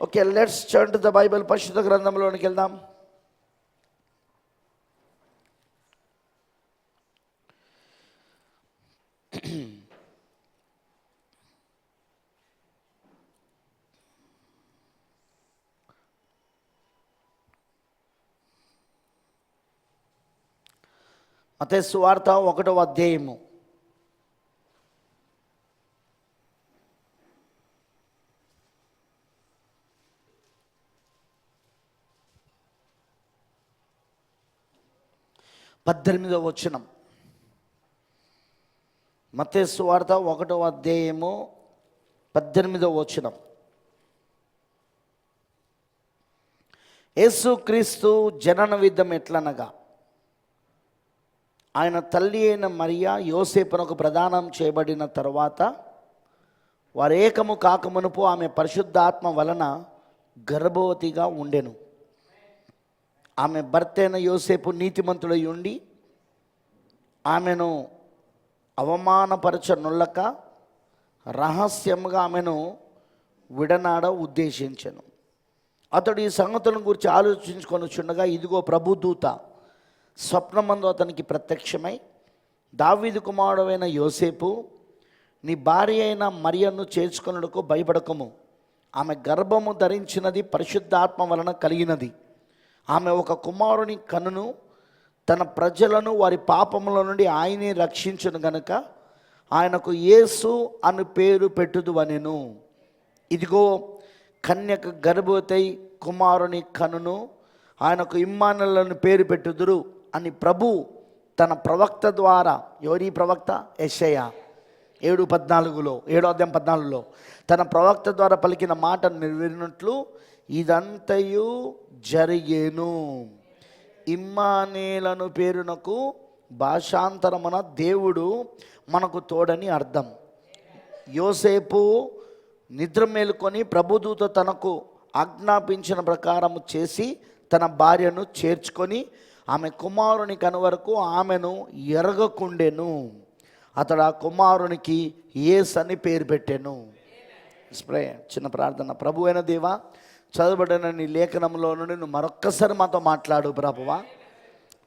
Okay, let's turn to the Bible. పరిశుద్ధ గ్రంథంలోనికి వెళ్దాం. మత్తయి సువార్త 1వ అధ్యాయము. పద్దెనిమిదవ వచనం. మత్తయి సువార్త 1వ అధ్యాయము 18వ వచనం. యేసుక్రీస్తు జనన విధం ఎట్లనగా, ఆయన తల్లి అయిన మరియా యోసేపునకు ప్రదానం చేయబడిన తర్వాత వారు ఏకము కాకమునుపు ఆమె పరిశుద్ధాత్మ వలన గర్భవతిగా ఉండెను. ఆమె భర్త అయిన యోసేపు నీతిమంతుడై ఉండి ఆమెను అవమానపరచనొల్లక రహస్యంగా ఆమెను విడనాడ ఉద్దేశించెను. అతడు ఈ సంగతులను గురించి ఆలోచించుకొనుచుండగా ఇదిగో ప్రభుదూత స్వప్నమందు అతనికి ప్రత్యక్షమై, దావీదు కుమారుడైన యోసేపు, నీ భార్య అయిన మరియను చేర్చుకొనుటకు భయపడకము. ఆమె గర్భము ధరించినది పరిశుద్ధాత్మ వలన కలిగినది. ఆమె ఒక కుమారుని కనును, తన ప్రజలను వారి పాపముల నుండి ఆయనే రక్షించును గనుక ఆయనకు యేసు అను పేరు పెట్టుదువనెను. ఇదిగో కన్యక గర్భవతి కుమారుని కనును, ఆయనకు ఇమ్మానుయేలు పేరు పెట్టుదురు అని ప్రభు తన ప్రవక్త ద్వారా, ఎవరి ప్రవక్త? యెషయా 7:14 7:14 తన ప్రవక్త ద్వారా పలికిన మాట నెరవేరినట్లు ఇదంతయు జరిగేను. ఇమ్మానుయేలు పేరునకు భాషాంతరమున దేవుడు మనకు తోడని అర్థం. యోసేపు నిద్ర మేలుకొని ప్రభుదూత తనకు ఆజ్ఞాపించిన ప్రకారము చేసి తన భార్యను చేర్చుకొని ఆమె కుమారుని కనువరకు ఆమెను ఎరగకుండెను. అతడు ఆ కుమారునికి యేసు అని పేరు పెట్టెను. చిన్న ప్రార్థన. ప్రభు అయిన దేవా, చదవబడిన నీ లేఖనంలో నుండి నువ్వు మరొక్కసారి మాతో మాట్లాడు ప్రభువా.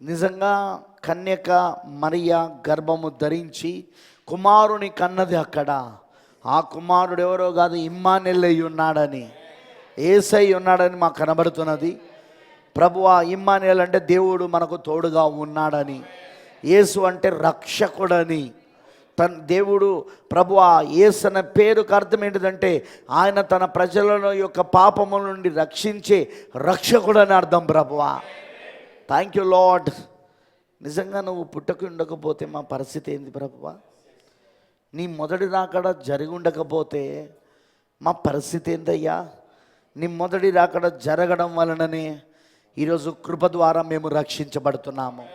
నిజంగా కన్యక మరియ గర్భము ధరించి కుమారుని కన్నది అక్కడ. ఆ కుమారుడు ఎవరో కాదు, ఇమ్మానుయేలు అయి ఉన్నాడని, యేసై ఉన్నాడని మాకు కనబడుతున్నది ప్రభువా. ఇమ్మానుయేలు అంటే దేవుడు మనకు తోడుగా ఉన్నాడని, యేసు అంటే రక్షకుడని, దేవుడు ప్రభువా. యేసు అన్న పేరుకు అర్థం ఏంటిదంటే ఆయన తన ప్రజల యొక్క పాపముల నుండి రక్షించే రక్షకుడు అని అర్థం ప్రభువా. Thank you lord. నిజంగా నువ్వు పుట్టకు ఉండకపోతే మా పరిస్థితి ఏంది ప్రభువా? నీ మొదటి రాకడ జరిగి ఉండకపోతే మా పరిస్థితి ఏందయ్యా? నీ మొదటి రాకడ జరగడం వలననే ఈరోజు కృప ద్వారా మేము రక్షించబడుతున్నాము.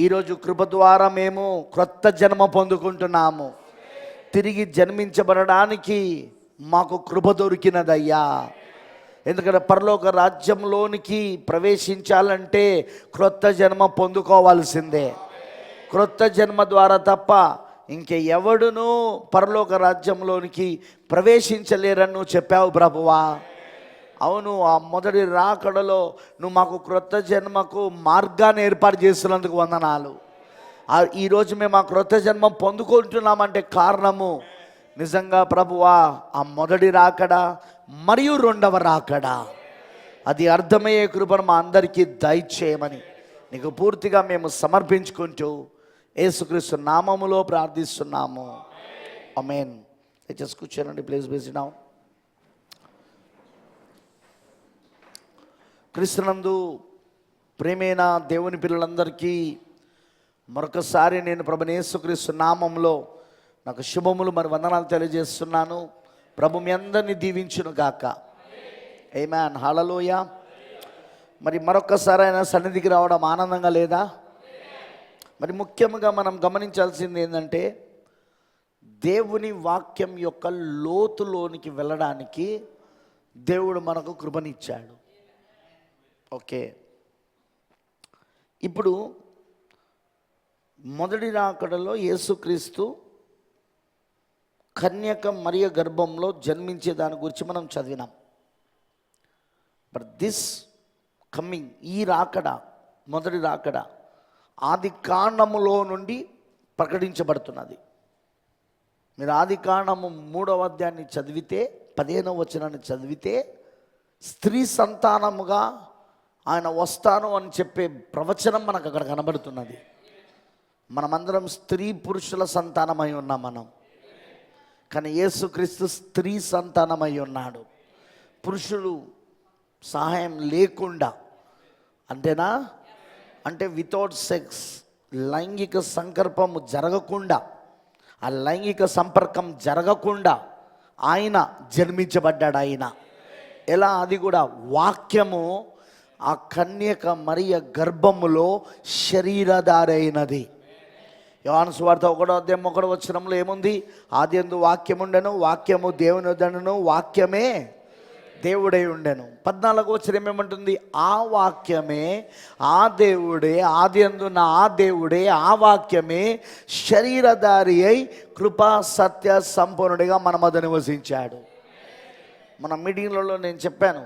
ఈరోజు కృప ద్వారా మేము క్రొత్త జన్మ పొందుకుంటున్నాము. తిరిగి జన్మించబడడానికి మాకు కృప దొరికినదయ్యా. ఎందుకంటే పరలోక రాజ్యంలోనికి ప్రవేశించాలంటే క్రొత్త జన్మ పొందుకోవాల్సిందే. క్రొత్త జన్మ ద్వారా తప్ప ఇంకెవడునూ పరలోక రాజ్యంలోనికి ప్రవేశించలేరని నువ్వు చెప్పావు ప్రభువా. అవును, ఆ మొదటి రాకడలో నువ్వు మాకు క్రొత్త జన్మకు మార్గాన్ని ఏర్పాటు చేస్తున్నందుకు వందనాలు. ఈరోజు మేము ఆ క్రొత్త జన్మ పొందుకుంటున్నామంటే కారణము నిజంగా ప్రభువా ఆ మొదటి రాకడ మరియు రెండవ రాకడ. అది అర్థమయ్యే కృపను మా అందరికీ దయచేయమని నీకు పూర్తిగా మేము సమర్పించుకుంటూ యేసుక్రీస్తు నామములో ప్రార్థిస్తున్నాము. ఆమేన్. దయచేసి కూర్చోండి, ప్లీజ్ బేసి నౌ. క్రీస్తునందు ప్రేమైన దేవుని పిల్లలందరికీ మరొకసారి నేను ప్రభువైన యేసుక్రీస్తు నామంలో నాకు శుభములు మరి వందనాలు తెలియజేస్తున్నాను. ప్రభు మీ అందరినీ దీవించును గాక. ఆమేన్. హల్లెలూయా. మరి మరొకసారి ఆయన సన్నిధికి రావడం ఆనందంగా లేదా? మరి ముఖ్యంగా మనం గమనించాల్సింది ఏంటంటే దేవుని వాక్యం యొక్క లోతులోనికి వెళ్ళడానికి దేవుడు మనకు కృపనిచ్చాడు. ఓకే, ఇప్పుడు మొదటి రాకడలో యేసుక్రీస్తు కన్యక మరియ గర్భంలో జన్మించే దాని గురించి మనం చదివినాం. బట్ దిస్ కమ్మింగ్, ఈ రాకడ, మొదటి రాకడ ఆది కాండములో నుండి ప్రకటించబడుతున్నది. మీరు ఆది కాండము 3వ అధ్యాయాన్ని చదివితే 15వ వచనాన్ని చదివితే స్త్రీ సంతానముగా ఆయన వస్తాను అని చెప్పే ప్రవచనం మనకు అక్కడ కనబడుతున్నది. మనమందరం స్త్రీ పురుషుల సంతానమై ఉన్నాం మనం. కానీ యేసుక్రీస్తు స్త్రీ సంతానమై ఉన్నాడు. పురుషులు సహాయం లేకుండా, అంతేనా? అంటే వితౌట్ సెక్స్, లైంగిక సంకల్పము జరగకుండా, ఆ లైంగిక సంపర్కం జరగకుండా ఆయన జన్మించబడ్డాడు. ఆయన ఎలా? అది కూడా వాక్యము ఆ కన్యక మరియ గర్భములో శరీరధారైనది. యోహాను సువార్త 1వ అధ్యాయం 1వ వచనంలో ఏముంది? ఆదియందు వాక్యము ఉండెను, వాక్యము దేవుని వద్దనును, వాక్యమే దేవుడై ఉండెను. 14వ వచనం ఏమంటుంది? ఆ వాక్యమే, ఆ దేవుడే, ఆదియందున్న ఆ దేవుడే, ఆ వాక్యమే శరీరధారి అయి కృపా సత్య సంపూర్ణుడిగా మన మధ్య నివసించాడు. మన మీటింగ్లలో నేను చెప్పాను,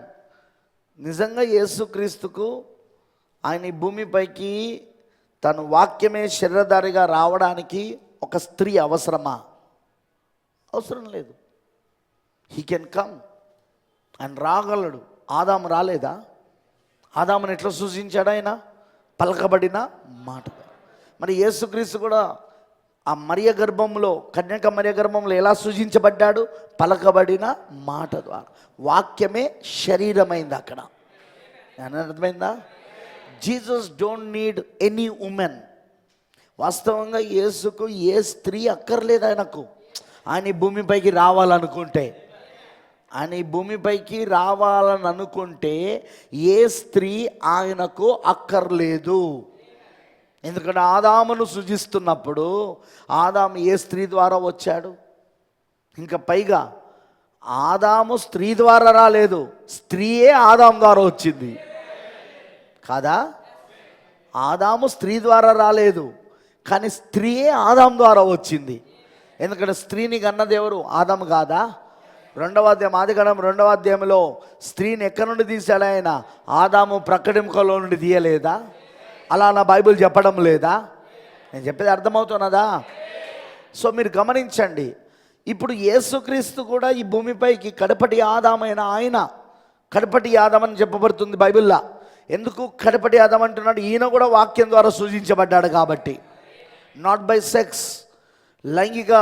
నిజంగా యేసుక్రీస్తుకు ఆయన ఈ భూమిపైకి తను వాక్యమే శరీరధారిగా రావడానికి ఒక స్త్రీ అవసరమా? అవసరం లేదు. హీ కెన్ కమ్, ఆయన రాగలడు. ఆదాము రాలేదా? ఆదామును ఎట్లా సూచించాడు ఆయన? పలకబడిన మాట. మరి యేసుక్రీస్తు కూడా ఆ మరియ గర్భంలో, కన్యక మరియ గర్భంలో ఎలా సూచించబడ్డాడు? పలకబడిన మాట ద్వారా. వాక్యమే శరీరమైంది అక్కడ. అర్థమైందా? Jesus don't need any women. వాస్తవంగా యేసుకు ఏ స్త్రీ అక్కర్లేదు. ఆయన ఈ భూమిపైకి రావాలనుకుంటే, ఆయన ఈ భూమిపైకి రావాలని అనుకుంటే ఏ స్త్రీ ఆయనకు అక్కర్లేదు. ఎందుకంటే ఆదామును సృజిస్తున్నప్పుడు ఆదాము ఏ స్త్రీ ద్వారా వచ్చాడు? ఇంకా పైగా ఆదాము స్త్రీ ద్వారా రాలేదు, స్త్రీయే ఆదాము ద్వారా వచ్చింది కాదా? ఆదాము స్త్రీ ద్వారా రాలేదు, కానీ స్త్రీయే ఆదాము ద్వారా వచ్చింది. ఎందుకంటే స్త్రీని కన్నది ఎవరు? ఆదాము కాదా? 2వ అధ్యాయం, ఆదికాండం 2వ అధ్యాయంలో స్త్రీని ఎక్కడి నుండి తీశాడు ఆయన? ఆదాము ప్రక్కడెముకలో నుండి తీయలేదా? అలా నా బైబిల్ చెప్పడం లేదా? నేను చెప్పేది అర్థమవుతున్నదా? సో మీరు గమనించండి, ఇప్పుడు యేసుక్రీస్తు కూడా ఈ భూమిపైకి కడపటి ఆదామైన ఆయన, కడపటి ఆదామని చెప్పబడుతుంది బైబిల్లో. ఎందుకు కడపటి ఆదాం అంటున్నాడు? ఈయన కూడా వాక్యం ద్వారా సూచించబడ్డాడు కాబట్టి. నాట్ బై సెక్స్, లైంగిక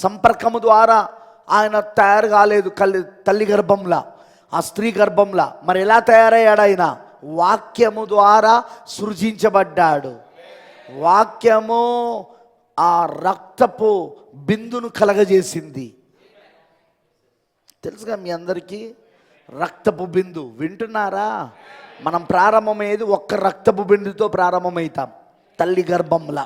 సంపర్కము ద్వారా ఆయన తయారు కాలేదు తల్లి గర్భంలా, ఆ స్త్రీ గర్భంలా. మరి ఎలా తయారయ్యాడు ఆయన? వాక్యము ద్వారా సృజించబడ్డాడు. వాక్యము ఆ రక్తపు బిందును కలగజేసింది. తెలుసుగా మీ అందరికీ? రక్తపు బిందు వింటున్నారా? మనం ప్రారంభమయ్యేది ఒక్క రక్తపు బిందుతో ప్రారంభమవుతాం. తల్లి గర్భంలా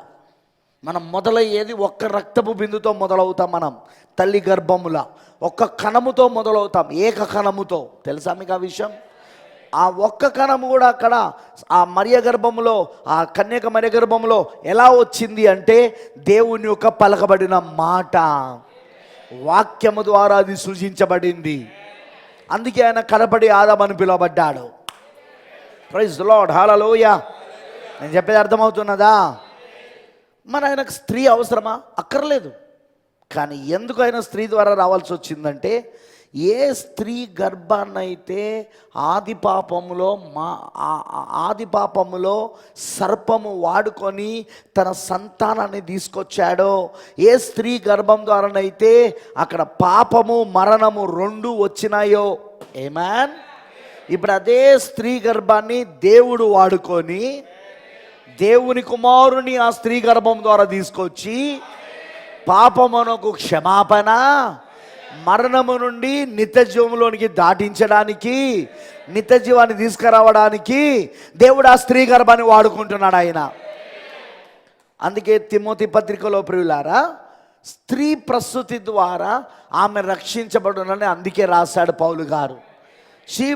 మనం మొదలయ్యేది ఒక్క రక్తపు బిందుతో మొదలవుతాం. మనం తల్లి గర్భములా ఒక్క కణముతో మొదలవుతాం, ఏక కణముతో. తెలుసా మీకు ఆ విషయం? ఆ ఒక్క కణము కూడా అక్కడ ఆ మరియ గర్భములో, ఆ కన్యక మరియ గర్భములో ఎలా వచ్చింది అంటే దేవుని యొక్క పలకబడిన మాట, వాక్యము ద్వారా అది సృజించబడింది. అందుకే ఆయన కడపడి ఆదాం అని పిలువబడ్డాడు. ప్రైజ్ ది లార్డ్, హల్లెలూయా. నేను చెప్పేది అర్థమవుతున్నదా? మరి ఆయనకు స్త్రీ అవసరమా? అక్కర్లేదు. కానీ ఎందుకు ఆయన స్త్రీ ద్వారా రావాల్సి వచ్చిందంటే, ఏ స్త్రీ గర్భాన్నైతే ఆది పాపములో సర్పము వాడుకొని తన సంతానాన్ని తీసుకొచ్చాడో, ఏ స్త్రీ గర్భం ద్వారానైతే అక్కడ పాపము మరణము 2 వచ్చినాయో, ఆమేన్. ఇప్పుడు అదే స్త్రీ గర్భాన్ని దేవుడు వాడుకొని దేవుని కుమారుని ఆ స్త్రీ గర్భం ద్వారా తీసుకొచ్చి పాపమునకు క్షమాపణ, మరణము నుండి నిత్య జీవంలోనికి దాటించడానికి, నిత్య జీవాన్ని తీసుకురావడానికి దేవుడు ఆ స్త్రీ గర్భాన్ని వాడుకుంటున్నాడు ఆయన. అందుకే తిమోతి పత్రికలో ప్రియులారా, స్త్రీ ప్రసూతి ద్వారా ఆమె రక్షించబడునని అందుకే రాశాడు పౌలు గారు.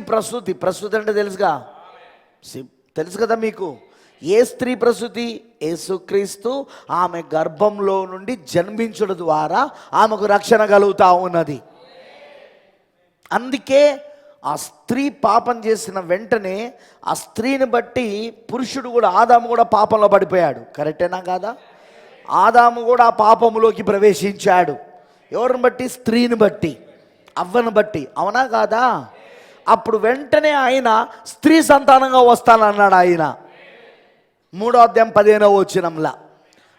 ప్రసూతి అంటే తెలుసు కదా మీకు? ఏ స్త్రీ ప్రసూతి? యేసుక్రీస్తు ఆమె గర్భంలో నుండి జన్మించడం ద్వారా ఆమెకు రక్షణ కలుగుతూ ఉన్నది. అందుకే ఆ స్త్రీ పాపం చేసిన వెంటనే ఆ స్త్రీని బట్టి పురుషుడు కూడా, ఆదాము కూడా పాపంలో పడిపోయాడు. కరెక్టేనా కాదా? ఆదాము కూడా ఆ పాపములోకి ప్రవేశించాడు. ఎవరిని బట్టి? స్త్రీని బట్టి, అవ్వను బట్టి. అవునా కాదా? అప్పుడు వెంటనే ఆయన స్త్రీ సంతానంగా వస్తానన్నాడు. ఆయన 3వ అధ్యాయం 15వ వచనంలా,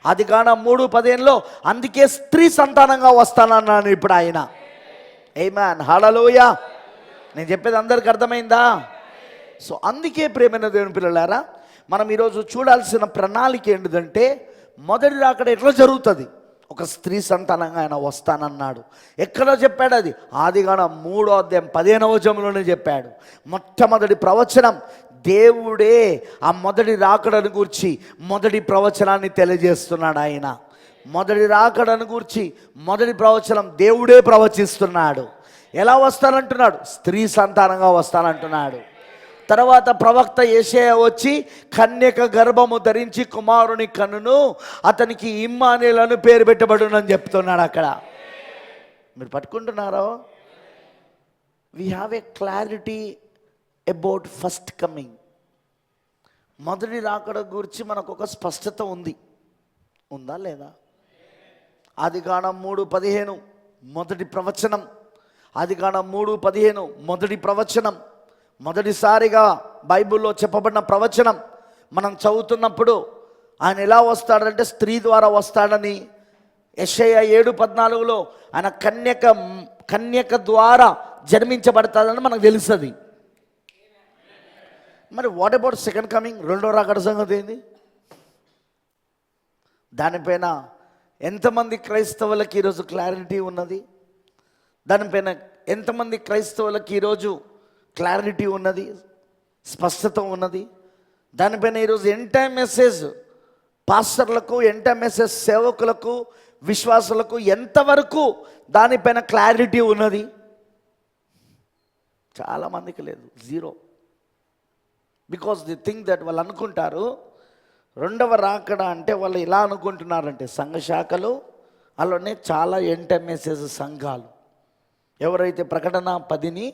ఆదికాండం 3:15లో అందుకే స్త్రీ సంతానంగా వస్తానన్నాను ఇప్పుడు ఆయన. ఆమేన్, హల్లెలూయా. నేను చెప్పేది అందరికి అర్థమైందా? సో అందుకే ప్రియమైన దేవుని పిల్లలారా, మనం ఈరోజు చూడాల్సిన ప్రణాళిక ఏంటిదంటే, మొదటి రాకడ ఎట్లా జరుగుతుంది? ఒక స్త్రీ సంతానంగా ఆయన వస్తానన్నాడు. ఎక్కడో చెప్పాడు అది? ఆదికాండం 3వ అధ్యాయం 15వ వచనంలోనే చెప్పాడు. మొట్టమొదటి ప్రవచనం దేవుడే ఆ మొదటి రాకడను గూర్చి మొదటి ప్రవచనాన్ని తెలియజేస్తున్నాడు. ఆయన మొదటి రాకడను గూర్చి మొదటి ప్రవచనం దేవుడే ప్రవచిస్తున్నాడు. ఎలా వస్తానంటున్నాడు? స్త్రీ సంతానంగా వస్తానంటున్నాడు. తర్వాత ప్రవక్త యెషయా వచ్చి కన్యక గర్భము ధరించి కుమారుని కన్నును, అతనికి ఇమ్మానుయేలు పేరు పెట్టబడునని చెప్తున్నాడు. అక్కడ మీరు పట్టుకుంటున్నారో? We have a clarity about first coming. మొదటి రాకడ గురించి మనకు ఒక స్పష్టత ఉంది. ఉందా లేదా? ఆదికాండం 3:15 మొదటి ప్రవచనం. ఆదికాండం 3:15 మొదటి ప్రవచనం. మొదటిసారిగా బైబిల్లో చెప్పబడిన ప్రవచనం మనం చదువుతున్నప్పుడు ఆయన ఎలా వస్తాడంటే స్త్రీ ద్వారా వస్తాడని. యెషయా 7:14లో ఆయన కన్యక ద్వారా జన్మించబడతాడని మనకు తెలుస్తుంది. మరి వాట్ అబౌట్ సెకండ్ కమింగ్? రెండో రాకడ సంగతి ఏంది? దానిపైన ఎంతమంది క్రైస్తవులకి ఈరోజు క్లారిటీ ఉన్నది? దానిపైన ఎంతమంది క్రైస్తవులకి ఈరోజు క్లారిటీ ఉన్నది, స్పష్టత ఉన్నది? దానిపైన ఈరోజు ఎంటైర్ మెసేజ్ పాస్టర్లకు, ఎంటైర్ మెసేజ్ సేవకులకు, విశ్వాసులకు ఎంతవరకు దానిపైన క్లారిటీ ఉన్నది? చాలామందికి లేదు, zero. Because the think that వాళ్ళు అనుకుంటారు రెండవ రాకడ అంటే, వాళ్ళు ఇలా అనుకుంటున్నారంటే, సంఘ శాఖలు అలానే చాలా ఎంటైర్ మెసేజ్ సంఘాలు ఎవరైతే ప్రకటన 10ని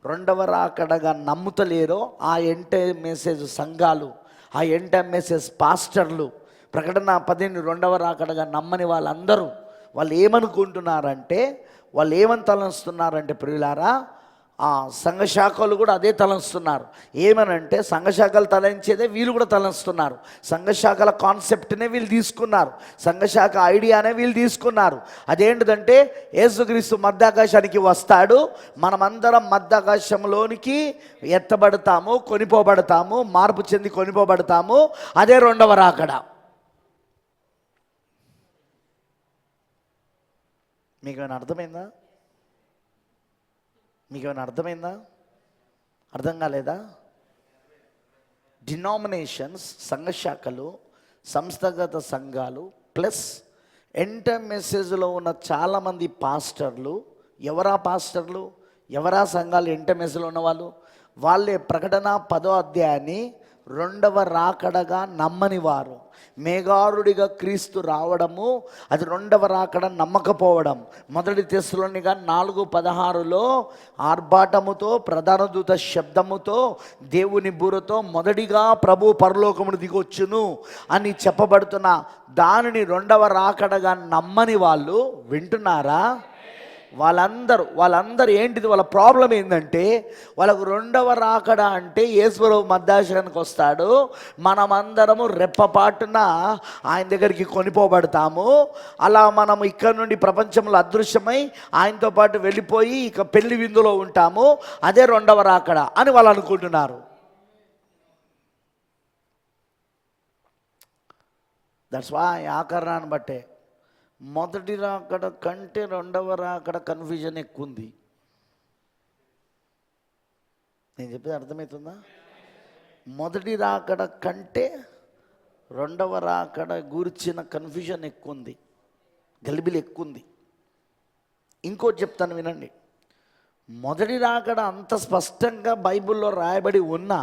రెండవ రాకడగా నమ్ముతలేరో ఆ ఎంటైర్ మెసేజ్ సంఘాలు, ఆ ఎంటైర్ మెసేజ్ పాస్టర్లు ప్రకటన 10ని రెండవ రాకడగా నమ్మని వాళ్ళందరూ వాళ్ళు ఏమనుకుంటున్నారంటే, వాళ్ళు ఏమని తలంస్తున్నారంటే ప్రియులారా, ఆ సంఘశాఖలు కూడా అదే తలంస్తున్నారు. ఏమనంటే సంఘశాఖలు తలంచేదే వీళ్ళు కూడా తలంస్తున్నారు. సంఘశాఖల కాన్సెప్ట్నే వీళ్ళు తీసుకున్నారు, సంఘశాఖ ఐడియానే వీళ్ళు తీసుకున్నారు. అదేంటిదంటే యేసుక్రీస్తు మధ్యాకాశానికి వస్తాడు, మనమందరం మధ్యాకాశంలోనికి ఎత్తబడతాము, కొనిపోబడతాము, మార్పు చెంది కొనిపోబడతాము. అదే రెండవ రాకడ. మీకు ఏమైనా అర్థమైందా? మీకేమైనా అర్థమైందా? అర్థం కాలేదా? డినామినేషన్స్, సంఘశాఖలు, సంస్థాగత సంఘాలు ప్లస్ ఎంటర్ మెసేజ్లో ఉన్న చాలామంది పాస్టర్లు. ఎవరా పాస్టర్లు, ఎవరా సంఘాలు ఎంటర్ మెసేజ్లో ఉన్నవాళ్ళు? వాళ్ళే ప్రకటన 10వ అధ్యాయాన్ని రెండవ రాకడగా నమ్మని వారు. మేఘారుడిగా క్రీస్తు రావడము అది రెండవ రాకడ నమ్మకపోవడం. మొదటి తెస్సలోనిక 4:16లో ఆర్భాటముతో, ప్రధాన దూత శబ్దముతో, దేవుని బూరతో మొదటిగా ప్రభు పరలోకమును దిగొచ్చును అని చెప్పబడుతున్న దానిని రెండవ రాకడగా నమ్మని వాళ్ళు వింటున్నారా? వాళ్ళందరూ ఏంటిది? వాళ్ళ ప్రాబ్లం ఏంటంటే, వాళ్ళకు రెండవ రాకడ అంటే యేసుప్రభు మధ్యాకాశానికి వస్తాడు, మనమందరము రెప్పపాటున ఆయన దగ్గరికి కొనిపోబడతాము. అలా మనం ఇక్కడ నుండి ప్రపంచంలో అదృశ్యమై ఆయనతో పాటు వెళ్ళిపోయి ఇక పెళ్లి విందులో ఉంటాము. అదే రెండవ రాకడ అని వాళ్ళు అనుకుంటున్నారు. దట్స్ వై ఆ కారణాన్ని బట్టే మొదటి రాకడ కంటే రెండవ రాకడ కన్ఫ్యూజన్ ఎక్కువ ఉంది. నేను చెప్పేది అర్థమవుతుందా? మొదటి రాకడ కంటే రెండవ రాకడ గురించిన కన్ఫ్యూజన్ ఎక్కువ ఉంది, గలిబిలి ఎక్కువ ఉంది. ఇంకోటి చెప్తాను వినండి. మొదటి రాకడ అంత స్పష్టంగా బైబిల్లో రాయబడి ఉన్నా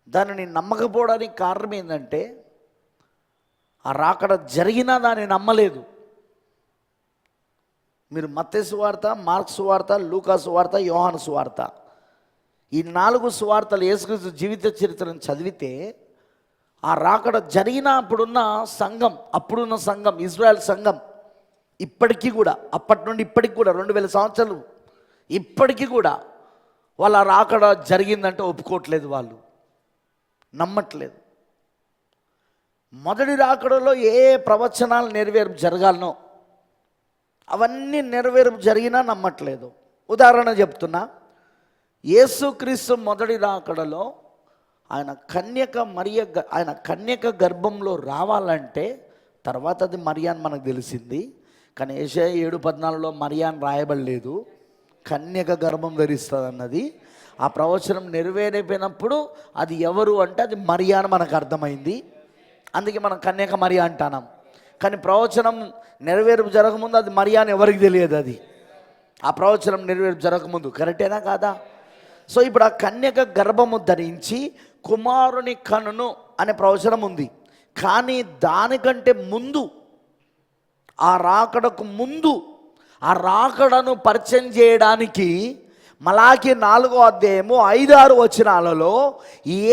దానిని నమ్మకపోవడానికి కారణం ఏంటంటే, ఆ రాకడ జరిగినా దాన్ని నమ్మలేదు. మీరు మత్తయి సువార్త, మార్కు సువార్త, లూకా సువార్త, యోహాను సువార్త ఈ 4 సువార్తలు యేసుక్రీస్తు జీవిత చరిత్రను చదివితే ఆ రాకడ జరిగినప్పుడున్న సంఘం, అప్పుడున్న సంఘం, ఇజ్రాయెల్ సంఘం ఇప్పటికీ కూడా, అప్పటి నుండి ఇప్పటికి కూడా 2000 సంవత్సరాలు ఇప్పటికీ కూడా వాళ్ళ రాకడ జరిగిందంటే ఒప్పుకోవట్లేదు, వాళ్ళు నమ్మట్లేదు. మొదటి రాకడలో ఏ ప్రవచనాలు నెరవేర్పు జరగాలనో అవన్నీ నెరవేర్పు జరిగినా నమ్మట్లేదు. ఉదాహరణ చెప్తున్నా, యేసుక్రీస్తు మొదటి రాకడలో ఆయన కన్యక గర్భంలో రావాలంటే, తర్వాత అది మరియా అని మనకు తెలిసింది, కానీ యెషయా 7:14లో మరియా అని రాయబడలేదు, కన్యక గర్భం ధరిస్తుంది అన్నది. ఆ ప్రవచనం నెరవేరైపోయినప్పుడు అది ఎవరు అంటే అది మరియా అని మనకు అర్థమైంది. అందుకే మనం కన్యక మరియా అంటున్నాం. కానీ ప్రవచనం నెరవేర్పు జరగకముందు అది మరియా అని ఎవరికి తెలియదు. అది ఆ ప్రవచనం నెరవేర్పు జరగకముందు. కరెక్టేనా కాదా? సో ఇప్పుడు ఆ కన్యక గర్భము ధరించి కుమారుని కనును అనే ప్రవచనం ఉంది. కానీ దానికంటే ముందు, ఆ రాకడకు ముందు, ఆ రాకడను పరిచయం చేయడానికి మలాకి 4వ అధ్యాయము 5-6 వచనాలలో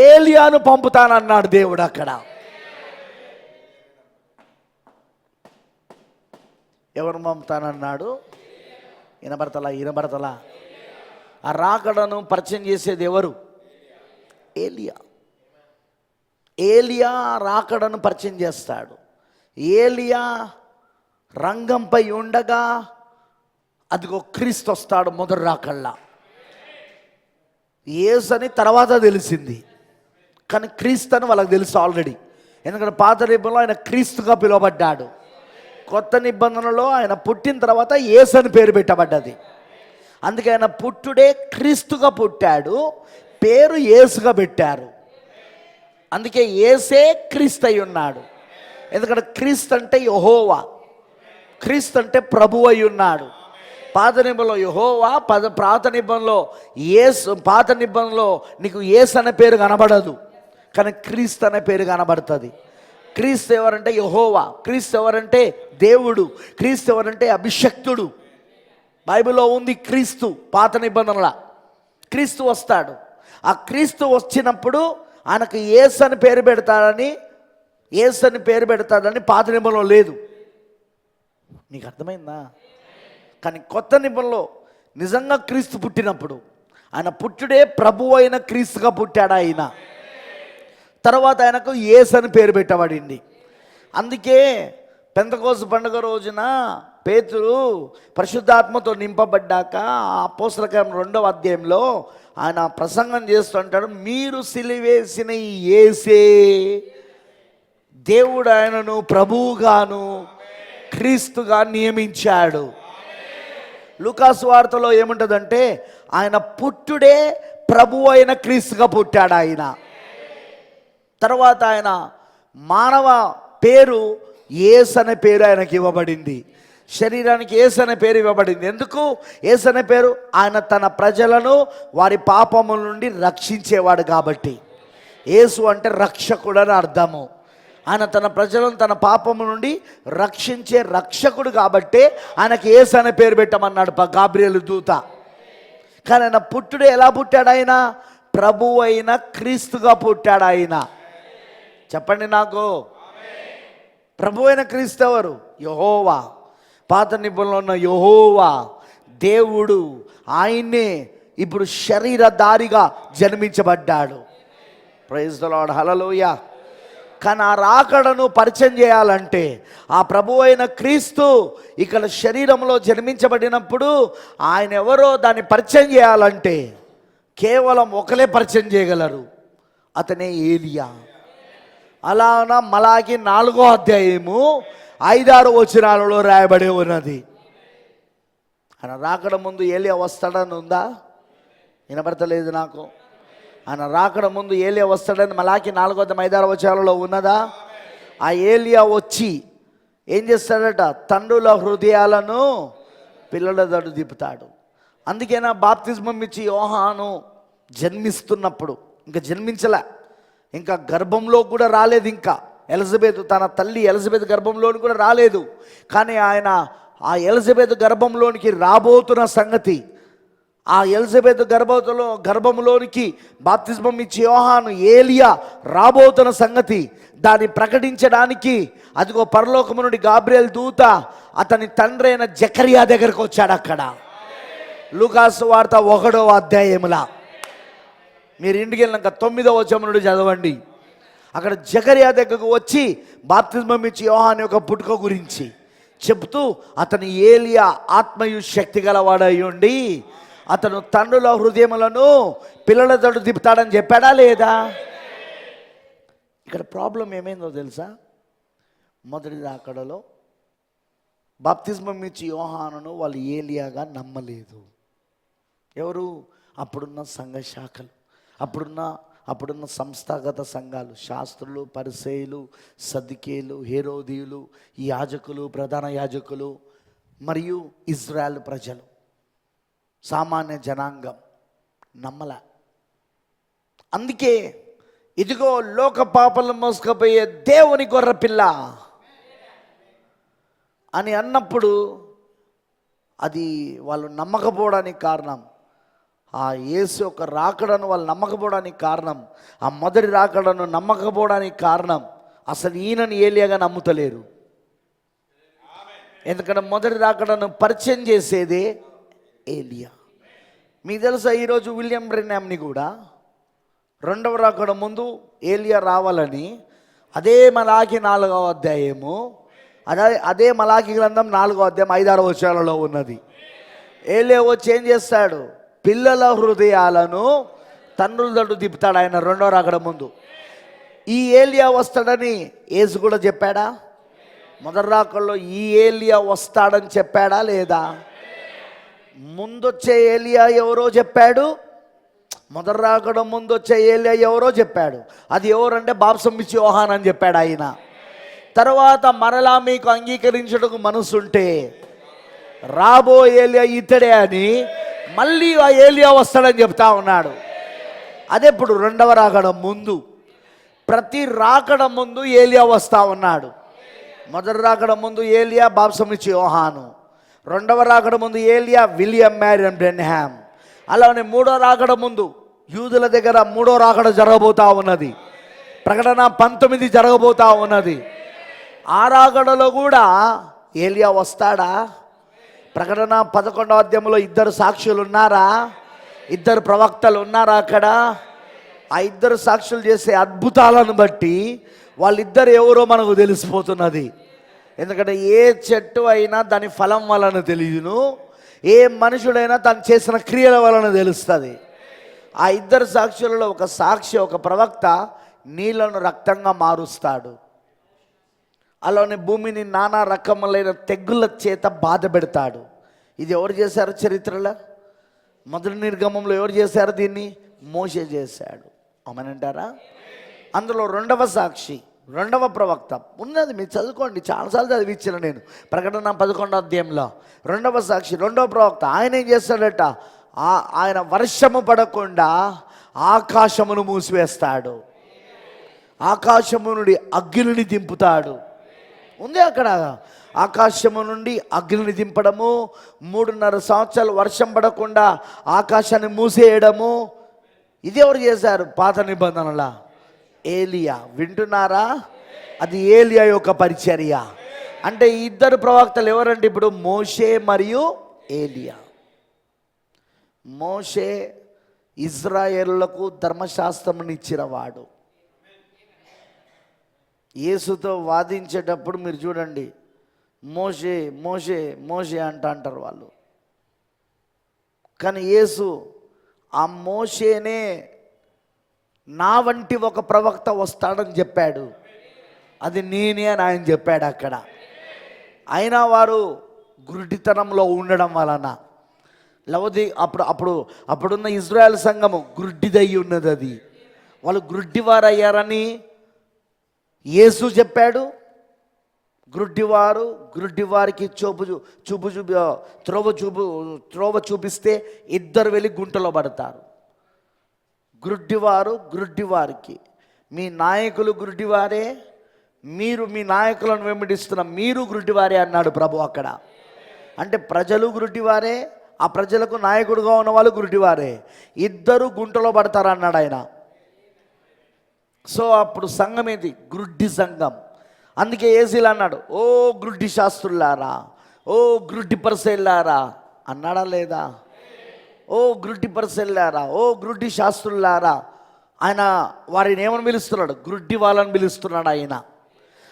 ఏలియాను పంపుతానన్నాడు దేవుడు. అక్కడ ఎవరు పంపుతానన్నాడు? వినబడతలా? ఆ రాకడను పరిచయం చేసేది ఎవరు? ఏలియా రాకడను పరిచయం చేస్తాడు. ఏలియా రంగంపై ఉండగా అదిగో క్రీస్తు వస్తాడు మొదటి రాకళ్ళ. యేసు అని తర్వాత తెలిసింది, కానీ క్రీస్తు అని వాళ్ళకి తెలుసు ఆల్రెడీ. ఎందుకంటే పాత నిబంధనలో ఆయన క్రీస్తుగా పిలువబడ్డాడు, కొత్త నిబంధనలో ఆయన పుట్టిన తర్వాత యేసు అని పేరు పెట్టబడ్డది. అందుకే ఆయన పుట్టుడే క్రీస్తుగా పుట్టాడు, పేరు యేసుగా పెట్టారు. అందుకే యేసే క్రీస్తు అయి ఉన్నాడు. ఎందుకంటే క్రీస్తు అంటే యెహోవా, క్రీస్తు అంటే ప్రభువు అయి ఉన్నాడు. పాత నిబంధనలో యెహోవా, పాత నిబంధనలో యేసు. పాత నిబంధనలో నీకు యేసు అనే పేరు కనబడదు, కానీ క్రీస్తు అనే పేరు కనబడుతుంది. క్రీస్తు ఎవరంటే యెహోవా, క్రీస్తు ఎవరంటే దేవుడు, క్రీస్తు ఎవరంటే అభిషక్తుడు. బైబిల్లో ఉంది క్రీస్తు. పాత నిబంధనల క్రీస్తు వస్తాడు. ఆ క్రీస్తు వచ్చినప్పుడు ఆయనకు యేసు అని పేరు పెడతాడని పాత నిబంధనలో లేదు. నీకు అర్థమైందా? కానీ కొత్త నిబంధనలో నిజంగా క్రీస్తు పుట్టినప్పుడు ఆయన పుట్టుడే ప్రభువు అయిన క్రీస్తుగా పుట్టాడు ఆయన. తర్వాత ఆయనకు యేసు అని పేరు పెట్టబడింది. అందుకే పెంతెకోస్తు పండుగ రోజున పేతురు పరిశుద్ధాత్మతో నింపబడ్డాక అపోస్తల కార్యములు 2వ అధ్యాయంలో ఆయన ప్రసంగం చేస్తుంటాడు, మీరు సిలువేసిన ఈ యేసే దేవుడు ఆయనను ప్రభువుగాను క్రీస్తుగా నియమించాడు. లూకాసు వార్తలో ఏముంటుందంటే ఆయన పుట్టుడే ప్రభువు అయిన క్రీస్తుగా పుట్టాడు ఆయన. తర్వాత ఆయన మానవ పేరు యేసు అనే పేరు ఆయనకి ఇవ్వబడింది. శరీరానికి యేసు అనే పేరు ఇవ్వబడింది. ఎందుకు యేసు అనే పేరు? ఆయన తన ప్రజలను వారి పాపముల నుండి రక్షించేవాడు కాబట్టి. యేసు అంటే రక్షకుడు అని అర్థము. ఆయన తన ప్రజలను తన పాపము నుండి రక్షించే రక్షకుడు కాబట్టే ఆయనకి యేసు అనే పేరు పెట్టమన్నాడు గాబ్రియేలు దూత. కానీ ఆయన పుట్టుడు ఎలా పుట్టాడు? ఆయన ప్రభువు అయిన క్రీస్తుగా పుట్టాడు ఆయన. చెప్పండి నాకు. ప్రభు అయిన క్రీస్తు ఎవరు? యెహోవా. పాత నిబంధనలో ఉన్న యెహోవా దేవుడు, ఆయన్నే ఇప్పుడు శరీరధారిగా జన్మించబడ్డాడు. ప్రైజ్ ది లార్డ్, హల్లెలూయా. కానీ ఆ రాకడను పరిచయం చేయాలంటే ఆ ప్రభు అయిన క్రీస్తు ఇక్కడ శరీరంలో జన్మించబడినప్పుడు ఆయన ఎవరో దాన్ని పరిచయం చేయాలంటే కేవలం ఒకరే పరిచయం చేయగలరు, అతనే ఏలియా. అలాన మలాకి 4వ అధ్యాయము 5-6 వచనాలలో రాయబడి ఉన్నది. ఆయన రాకడ ముందు ఏలియా వస్తాడని ఉందా? వినబడతలేదు నాకు. ఆయన రాకడ ముందు ఏలియా వస్తాడని మలాకి 4వ అధ్యాయం 5-6 వచనాలలో ఉన్నదా? ఆ ఏలియా వచ్చి ఏం చేస్తాడట? తండ్రుల హృదయాలను పిల్లల దడు దిప్పుతాడు. అందుకేనా బాప్తిజమం ఇచ్చి యోహాను జన్మిస్తున్నప్పుడు, ఇంకా జన్మించలే, ఇంకా గర్భంలో కూడా రాలేదు, ఇంకా ఎలిజబెత్ తన తల్లి ఎలిజబెత్ గర్భంలోని కూడా రాలేదు. కానీ ఆయన ఆ ఎలిజబెత్ గర్భంలోనికి రాబోతున్న సంగతి ఆ ఎలిజబెత్ గర్భంలోనికి బాప్తిస్మం ఇచ్చి యోహాను ఏలియా రాబోతున్న సంగతి దాన్ని ప్రకటించడానికి అదిగో పరలోకము నుండి గాబ్రియల్ దూత అతని తండ్రి అయిన జకరియా దగ్గరకు వచ్చాడు. అక్కడ లూకాసు వార్త 1వ అధ్యాయములా మీరు ఇంటికి వెళ్ళినాక 9వ వచనం నుండి చదవండి. అక్కడ జకరియా దగ్గరకు వచ్చి బాప్తిస్మం ఇచ్చి యోహాను యొక్క పుట్టుక గురించి చెబుతూ అతను ఏలియా ఆత్మయు శక్తి గలవాడై ఉండి అతను తండ్రుల హృదయములను పిల్లలతో తిప్పుతాడని చెప్పాడా లేదా? ఇక్కడ ప్రాబ్లం ఏమైందో తెలుసా? మొదటి రాకడలో బాప్తిస్మం ఇచ్చి యోహానును వాళ్ళు ఏలియాగా నమ్మలేదు. ఎవరు? అప్పుడున్న సంఘ శాఖలు, అప్పుడున్న సంస్థాగత సంఘాలు, శాస్త్రులు, పరిసయ్యులు, సద్దుకేయులు, హేరోదీయులు, ఈ యాజకులు, ప్రధాన యాజకులు మరియు ఇజ్రాయెల్ ప్రజలు, సామాన్య జనాంగం నమ్మల. అందుకే ఇదిగో లోక పాపలను మోసుకుపోయే దేవుని గొర్రెపిల్ల అని అన్నప్పుడు అది వాళ్ళు నమ్మకపోవడానికి కారణం, ఆ యేసు యొక్క రాకడను వాళ్ళు నమ్మకపోవడానికి కారణం, ఆ మొదటి రాకడను నమ్మకపోవడానికి కారణం అసలు ఈయనని ఏలియాగా నమ్ముతలేరు. ఎందుకంటే మొదటి రాకడను పరిచయం చేసేదే ఏలియా. మీకు తెలుసా, ఈరోజు విలియం బ్రెన్హామ్ని కూడా 2వ రాకడ ముందు ఏలియా రావాలని అదే మలాకి 4వ అధ్యాయము, అదే మలాకి గ్రంథం 4వ అధ్యాయం 5-6 వచనాలలో ఉన్నది. ఏలియా వచ్చి ఏం చేస్తాడు? పిల్లల హృదయాలను తండ్రుల తట్టు తిప్పుతాడు ఆయన 2వ రాకడ ముందు. ఈ ఏలియా వస్తాడని యేసు కూడా చెప్పాడా? మొదటి రాకడలో ఈ ఏలియా వస్తాడని చెప్పాడా లేదా? ముందొచ్చే ఏలియా ఎవరో చెప్పాడు, మొదటి రాకడ ముందొచ్చే ఏలియా ఎవరో చెప్పాడు. అది ఎవరంటే బాప్తిస్మం ఇచ్చే యోహాను అని చెప్పాడు ఆయన. తర్వాత మరలా మీకు అంగీకరించడానికి మనసుంటే రాబో ఏలియా ఇతడే అని మళ్ళీ ఆ ఏలియా వస్తాడని చెప్తా ఉన్నాడు. అదే ఇప్పుడు 2వ రాకడ ముందు, ప్రతి రాకడ ముందు ఏలియా వస్తా ఉన్నాడు. మొదటి రాకడ ముందు ఏలియా బాప్తిస్మం ఇచ్చే యోహాను, 2వ రాకడ ముందు ఏలియా విలియం మ్యారియన్ బ్రెన్హామ్. అలానే 3వ రాకడ ముందు యూదుల దగ్గర 3వ రాకడ జరగబోతా ఉన్నది. ప్రకటన 19 జరగబోతా ఉన్నది. ఆ రాకడలో కూడా ఏలియా వస్తాడా? ప్రకటన 11వ అధ్యాయంలో 2 సాక్షులు ఉన్నారా? 2 ప్రవక్తలు ఉన్నారా? అక్కడ ఆ 2 సాక్షులు చేసే అద్భుతాలను బట్టి వాళ్ళిద్దరు ఎవరో మనకు తెలిసిపోతున్నది. ఎందుకంటే ఏ చెట్టు అయినా దాని ఫలం వలన తెలియదును, ఏ మనుషుడైనా తను చేసిన క్రియల వలన తెలుస్తుంది. ఆ 2 సాక్షులలో ఒక సాక్షి, ఒక ప్రవక్త నీళ్లను రక్తంగా మారుస్తాడు. అలానే భూమిని నానా రకములైన తెగుళ్ళ చేత బాధ పెడతాడు. ఇది ఎవరు చేశారు చరిత్రలో? మొదటి నిర్గమంలో ఎవరు చేశారు దీన్ని? మోషే చేశాడు. అవునంటారా? అందులో 2వ సాక్షి, 2వ ప్రవక్త ఉన్నది, మీరు చదువుకోండి, చాలాసార్లు చదివించిన నేను. ప్రకటన 11వ అధ్యాయంలో 2వ సాక్షి, 2వ ప్రవక్త ఆయన ఏం చేస్తాడట? ఆయన వర్షము పడకుండా ఆకాశమును మూసివేస్తాడు, ఆకాశము నుండి అగ్నిని దింపుతాడు. ఉంది అక్కడ ఆకాశము నుండి అగ్నిని దింపడము, 3.5 సంవత్సరాలు వర్షం పడకుండా ఆకాశాన్ని మూసేయడము. ఇది ఎవరు చేశారు? పాత నిబంధనలా ఏలియా. వింటున్నారా? అది ఏలియా యొక్క పరిచర్య. అంటే 2 ప్రవక్తలు ఎవరంటే ఇప్పుడు మోషే మరియు ఏలియా. మోషే ఇజ్రాయేలులకు ధర్మశాస్త్రమును ఇచ్చినవాడు. యేసుతో వాదించేటప్పుడు మీరు చూడండి, మోషే మోషే మోషే అంటారు వాళ్ళు. కానీ యేసు ఆ మోషేనే నా వంటి ఒక ప్రవక్త వస్తాడని చెప్పాడు. అది నేనే అని ఆయన చెప్పాడు అక్కడ. అయినా వారు గురుడితనంలో ఉండడం వలన అప్పుడున్న ఇజ్రాయెల్ సంఘము గుడ్డిదై ఉన్నది. అది వాళ్ళు గుడ్డివారు అయ్యారని యేసు చెప్పాడు. గుడ్డివారికి త్రోవ చూపిస్తే 2 వెళ్ళి గుంటలో పడతారు. గుడ్డివారికి మీ నాయకులు గుడ్డివారే, మీరు మీ నాయకులను వెంబడిస్తున్న మీరు గుడ్డివారే అన్నాడు ప్రభు అక్కడ. అంటే ప్రజలు గుడ్డివారే, ఆ ప్రజలకు నాయకుడుగా ఉన్న వాళ్ళు గురుడివారే. ఇద్దరు గుంటలో పడతారన్నాడు ఆయన. సో అప్పుడు సంఘం ఏంటి? గురుడి సంఘం. అందుకే ఏసీలు అన్నాడు, ఓ గురుడి శాస్త్రులారా, ఓ గురుడి పరిసెల్లారా అన్నాడా లేదా? ఓ గురుడి పరిసెల్లారా, ఓ గురుడి శాస్త్రులారా. ఆయన వారిని ఏమని పిలుస్తున్నాడు? గురుడి వాళ్ళని పిలుస్తున్నాడు ఆయన.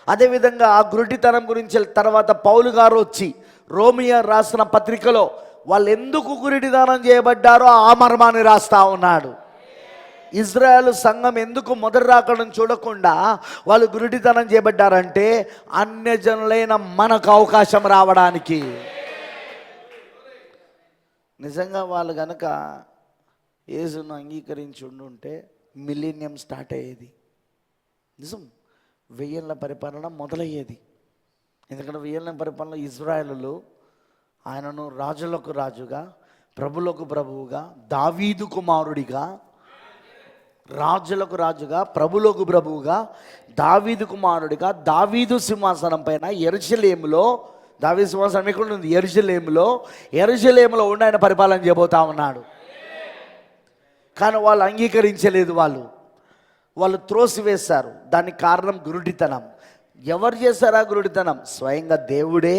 అదేవిధంగా ఆ గురుడితనం గురించి తర్వాత పౌలు గారు వచ్చి రోమియా రాసిన పత్రికలో వాళ్ళు ఎందుకు గురుడిదానం చేయబడ్డారో ఆ మర్మాన్ని రాస్తా ఉన్నాడు. ఇజ్రాయెల్ సంఘం ఎందుకు మొదటి రాకడం చూడకుండా వాళ్ళు గురుడితనం చేయబడ్డారంటే అన్యజనులైన మనకు అవకాశం రావడానికి. నిజంగా వాళ్ళు కనుక యేసును అంగీకరించి ఉండుంటే మిలీనియం స్టార్ట్ అయ్యేది. నిజం, 1000 ఏళ్ల పరిపాలన మొదలయ్యేది. ఎందుకంటే 1000 ఏళ్ల పరిపాలన ఇజ్రాయేలులు ఆయనను రాజులకు రాజుగా, ప్రభులకు ప్రభువుగా, దావీదు కుమారుడిగా, రాజులకు రాజుగా, ప్రభులకు ప్రభువుగా, దావీదు కుమారుడిగా, దావీదు సింహాసనం పైన యెరూషలేములో, దావీదు సింహాసనం ఎక్కడ ఉంది? యెరూషలేములో ఉండి ఆయన పరిపాలన చేయబోతా ఉన్నాడు. కానీ వాళ్ళు అంగీకరించలేదు. వాళ్ళు త్రోసివేశారు. దానికి కారణం గురుడితనం. ఎవరు చేశారు ఆ గురుడితనం? స్వయంగా దేవుడే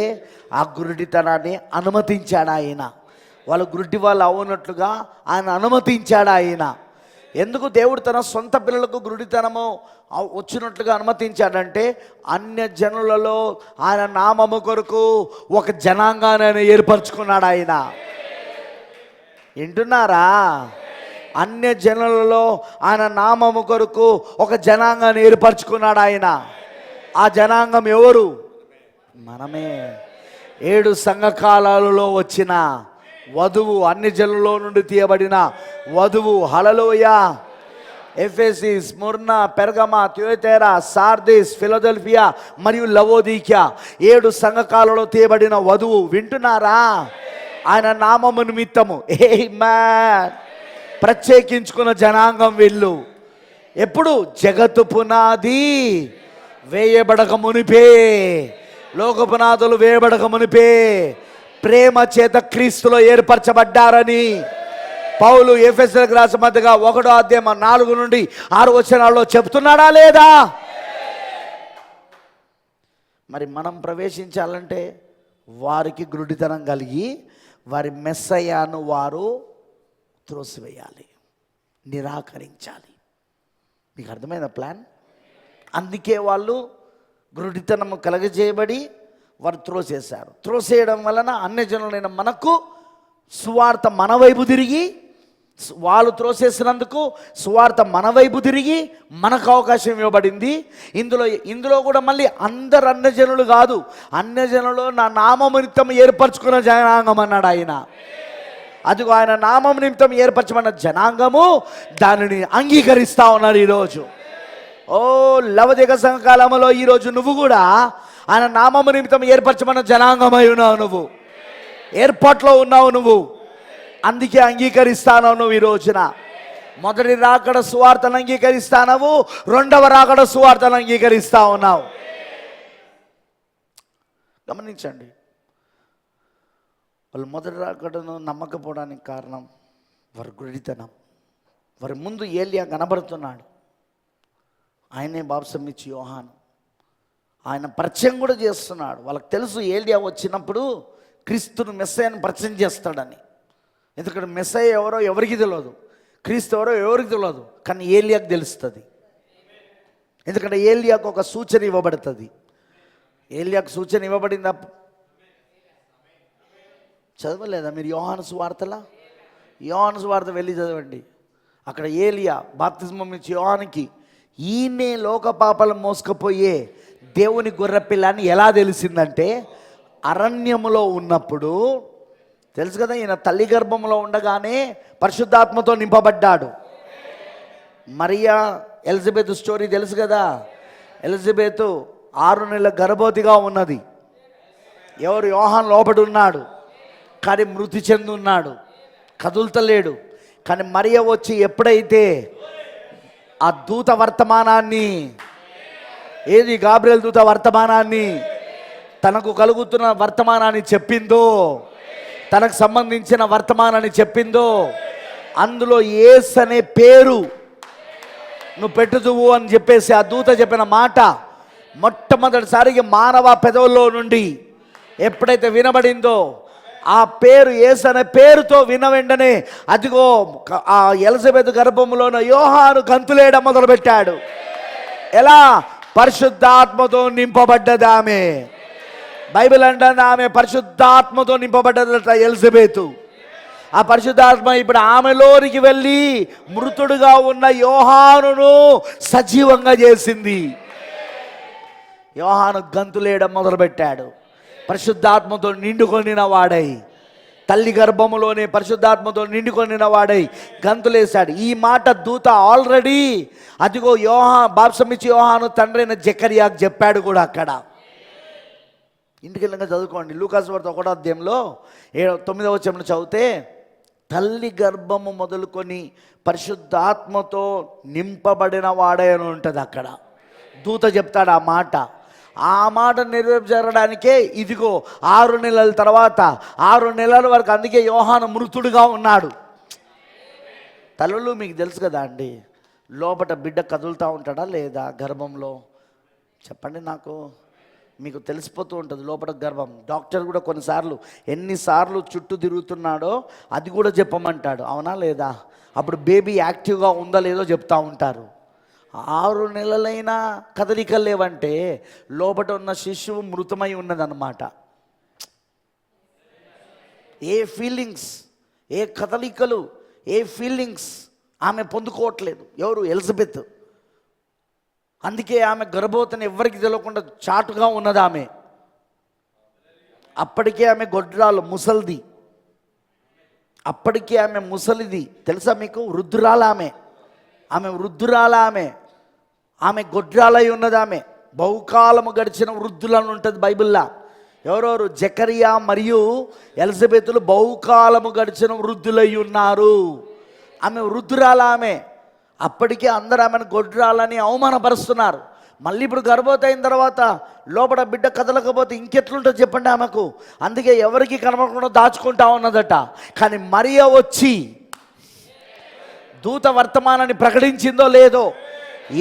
ఆ గురుడితనాన్ని అనుమతించాడు ఆయన. వాళ్ళు గురుడి వాళ్ళు అవునట్లుగా ఆయన అనుమతించాడు ఆయన. ఎందుకు దేవుడు తన సొంత పిల్లలకు గురుడితనము వచ్చినట్లుగా అనుమతించాడంటే అన్య జనులలో ఆయన నామము కొరకు ఒక జనాంగాన్ని ఆయన ఏర్పరచుకున్నాడు ఆయన. వింటున్నారా? అన్య జనులలో ఆయన నామము కొరకు ఒక జనాంగాన్ని ఏర్పరచుకున్నాడు ఆయన. ఆ జనాంగం ఎవరు? మనమే. 7 సంఘకాలాలలో వచ్చిన వధువు, అన్ని జనులలో నుండి తీయబడిన వధువు. హల్లెలూయా. ఎఫెసీ, స్ముర్నా, పెర్గమా, థియోతైరా, సార్దిస్, ఫిలదెల్ఫియా మరియు లవోదీకియా 7 సంఘకాలలో తీయబడిన వధువు. వింటున్నారా? ఆయన నామము నిమిత్తము ఆమేన్ ప్రత్యేకించుకున్న జనాంగం వీళ్ళు. ఎప్పుడు? జగత్తు పునాది వేయబడక మునిపే, లోక పునాదులు వేయబడక మునిపే ప్రేమ చేత క్రీస్తులో ఏర్పరచబడ్డారని పౌలు ఎఫెసీయులకు రాసిన పత్రిక 1వ అధ్యాయం 4 నుండి 6 వచనాల్లో చెప్తున్నాడా లేదా? మరి మనం ప్రవేశించాలంటే వారికి గురుడితనం కలిగి వారి మెస్సయ్యను వారు త్రోసివేయాలి, నిరాకరించాలి. మీకు అర్థమైన ప్లాన్? అందుకే వాళ్ళు గురుడితనము కలగజేయబడి వారు త్రోసేశారు. త్రోసేయడం వలన అన్యజనులైన మనకు సువార్త మన వైపు తిరిగి, వాళ్ళు త్రోసేసినందుకు సువార్త మన వైపు తిరిగి మనకు అవకాశం ఇవ్వబడింది. ఇందులో కూడా మళ్ళీ అందరు అన్యజనులు కాదు, అన్యజనులు నా నామము నిమిత్తం ఏర్పరచుకున్న జనాంగం అన్నాడు ఆయన. అదిగో ఆయన నామం నిమిత్తం ఏర్పరచబడిన జనాంగము దానిని అంగీకరిస్తా ఉన్నారు ఈరోజు. ఓ లవదిక సంఘకాలంలో ఈరోజు నువ్వు కూడా ఆయన నామము నిమిత్తం ఏర్పరచబడిన జనాంగమై ఉన్నావు. నువ్వు ఏర్పాట్లో ఉన్నావు. నువ్వు అందుకే అంగీకరిస్తాను. నువ్వు ఈ రోజున మొదటి రాకడ సువార్తను అంగీకరిస్తానవు, 2వ రాకడ సువార్తను అంగీకరిస్తా ఉన్నావు. గమనించండి, వాళ్ళు మొదటి రాకడను నమ్మకపోవడానికి కారణం వారి గుడితనం. వారి ముందు ఏలియా కనబడుతున్నాడు. ఆయనే బాప్తిసం ఇచ్చి యోహాను, ఆయన పరిచయం కూడా చేస్తున్నాడు. వాళ్ళకి తెలుసు ఏలియా వచ్చినప్పుడు క్రీస్తును మెస్సయ్యను పరిచయం చేస్తాడని. ఎందుకంటే మెస్సయ్య ఎవరో ఎవరికి తెలియదు, క్రీస్తు ఎవరో ఎవరికి తెలియదు, కానీ ఏలియాకు తెలుస్తుంది. ఎందుకంటే ఏలియాకు ఒక సూచన ఇవ్వబడుతుంది. ఏలియాకు సూచన ఇవ్వబడిందా? చదవలేదా మీరు యోహాను సువార్తలా? యోహాను సువార్త వెళ్ళి చదవండి. అక్కడ ఏలియా బాప్తిస్మం ఇచ్చి యోహానుకి ఈయనే లోక పాపాలను మోసుకుపోయే దేవుని గొర్రెపిల్ల అని ఎలా తెలిసిందంటే, అరణ్యములో ఉన్నప్పుడు తెలుసు కదా, ఈయన తల్లి గర్భంలో ఉండగానే పరిశుద్ధాత్మతో నింపబడ్డాడు. మరియా ఎలిజబెత్ స్టోరీ తెలుసు కదా. ఎలిజబెత్ 6 నెలల గర్భవతిగా ఉన్నది. ఎవరు? యోహాను లోపడి ఉన్నాడు, కానీ మృతి చెంది ఉన్నాడు, కదులుతలేడు. కానీ మరియ వచ్చి ఎప్పుడైతే ఆ దూత వర్తమానాన్ని, ఏది గాబ్రియల్ దూత వర్తమానాన్ని, తనకు కలుగుతున్న వర్తమానాన్ని చెప్పిందో, తనకు సంబంధించిన వర్తమానాన్ని చెప్పిందో అందులో యేసు అనే పేరు నువ్వు పెట్టుదువు అని చెప్పేసి ఆ దూత చెప్పిన మాట మొట్టమొదటిసారిగా మానవ పెదవుల్లో నుండి ఎప్పుడైతే వినబడిందో, ఆ పేరు యేసు అనే పేరుతో విన్న వెంటనే అదిగో ఆ ఎలిజబెత్ గర్భములోన యోహాను గంతులేయడం మొదలుపెట్టాడు. ఎలా? పరిశుద్ధాత్మతో నింపబడ్డది ఆమె. బైబిల్ అంటుంది ఆమె పరిశుద్ధాత్మతో నింపబడ్డదట ఎలిజబెతు. ఆ పరిశుద్ధాత్మ ఇప్పుడు ఆమెలోనికి వెళ్ళి మృతుడుగా ఉన్న యోహానును సజీవంగా చేసింది. యోహాను గంతులేయడం మొదలుపెట్టాడు. పరిశుద్ధాత్మతో నిండుకొనిన వాడై, తల్లి గర్భములోనే పరిశుద్ధాత్మతో నిండుకొనిన వాడై గంతులేశాడు. ఈ మాట దూత ఆల్రెడీ అదిగో బాప్సమిచ్చి యోహాను తండ్రి అయిన జకర్యాకు చెప్పాడు కూడా. అక్కడ ఇంటికి వెళ్ళినాక చదువుకోండి. లూకాసు వార్త 1వ అధ్యాయంలో 9వ వచనం చదివితే, తల్లి గర్భము మొదలుకొని పరిశుద్ధాత్మతో నింపబడిన వాడే అని ఉంటుంది. అక్కడ దూత చెప్తాడు ఆ మాట. ఆ మాట నెరవేర్చడానికే ఇదిగో 6 నెలల తర్వాత 6 నెలల వరకు, అందుకే యోహాను మృతుడుగా ఉన్నాడు. తల్లులు మీకు తెలుసు కదా అండి, లోపట బిడ్డ కదులుతూ ఉంటాడా లేదా గర్భంలో? చెప్పండి నాకు. మీకు తెలిసిపోతూ ఉంటుంది లోపల గర్భం. డాక్టర్ కూడా కొన్నిసార్లు ఎన్నిసార్లు చుట్టూ తిరుగుతున్నాడో అది కూడా చెప్పమంటాడు. అవునా లేదా? అప్పుడు బేబీ యాక్టివ్గా ఉందా లేదో చెప్తా ఉంటారు. 6 నెలలైనా కదలికలు లేవంటే లోపల ఉన్న శిశువు మృతమై ఉన్నదన్నమాట. ఏ ఫీలింగ్స్, ఏ కదలికలు, ఏ ఫీలింగ్స్ ఆమె పొందుకోవట్లేదు. ఎవరు? ఎలిజబెత్. అందుకే ఆమె గర్భవతిని ఎవరికి తెలియకుండా చాటుగా ఉన్నది ఆమె. అప్పటికే ఆమె గొడ్రాలు ముసలిది. అప్పటికే ఆమె ముసలిది. తెలుసా మీకు? వృద్ధురాల ఆమె. ఆమె వృద్ధురాల ఆమె గొడ్రాలై ఉన్నది. ఆమె బహుకాలము గడిచిన వృద్ధులను ఉంటుంది బైబిల్లో. ఎవరెవరు? జకరియా మరియు ఎలిజబెతులు బహుకాలము గడిచిన వృద్ధులై ఉన్నారు. ఆమె వృద్ధురాల ఆమె. అప్పటికే అందరూ ఆమెను గొడ్రాలని అవమానపరుస్తున్నారు. మళ్ళీ ఇప్పుడు గర్భవతి అయిన తర్వాత లోపల బిడ్డ కదలకపోతే ఇంకెట్లుంటుంది చెప్పండి ఆమెకు. అందుకే ఎవరికి కనబడకుండా దాచుకుంటా ఉన్నదట. కానీ మరియా వచ్చి దూత వర్తమానాన్ని ప్రకటించిందో లేదో,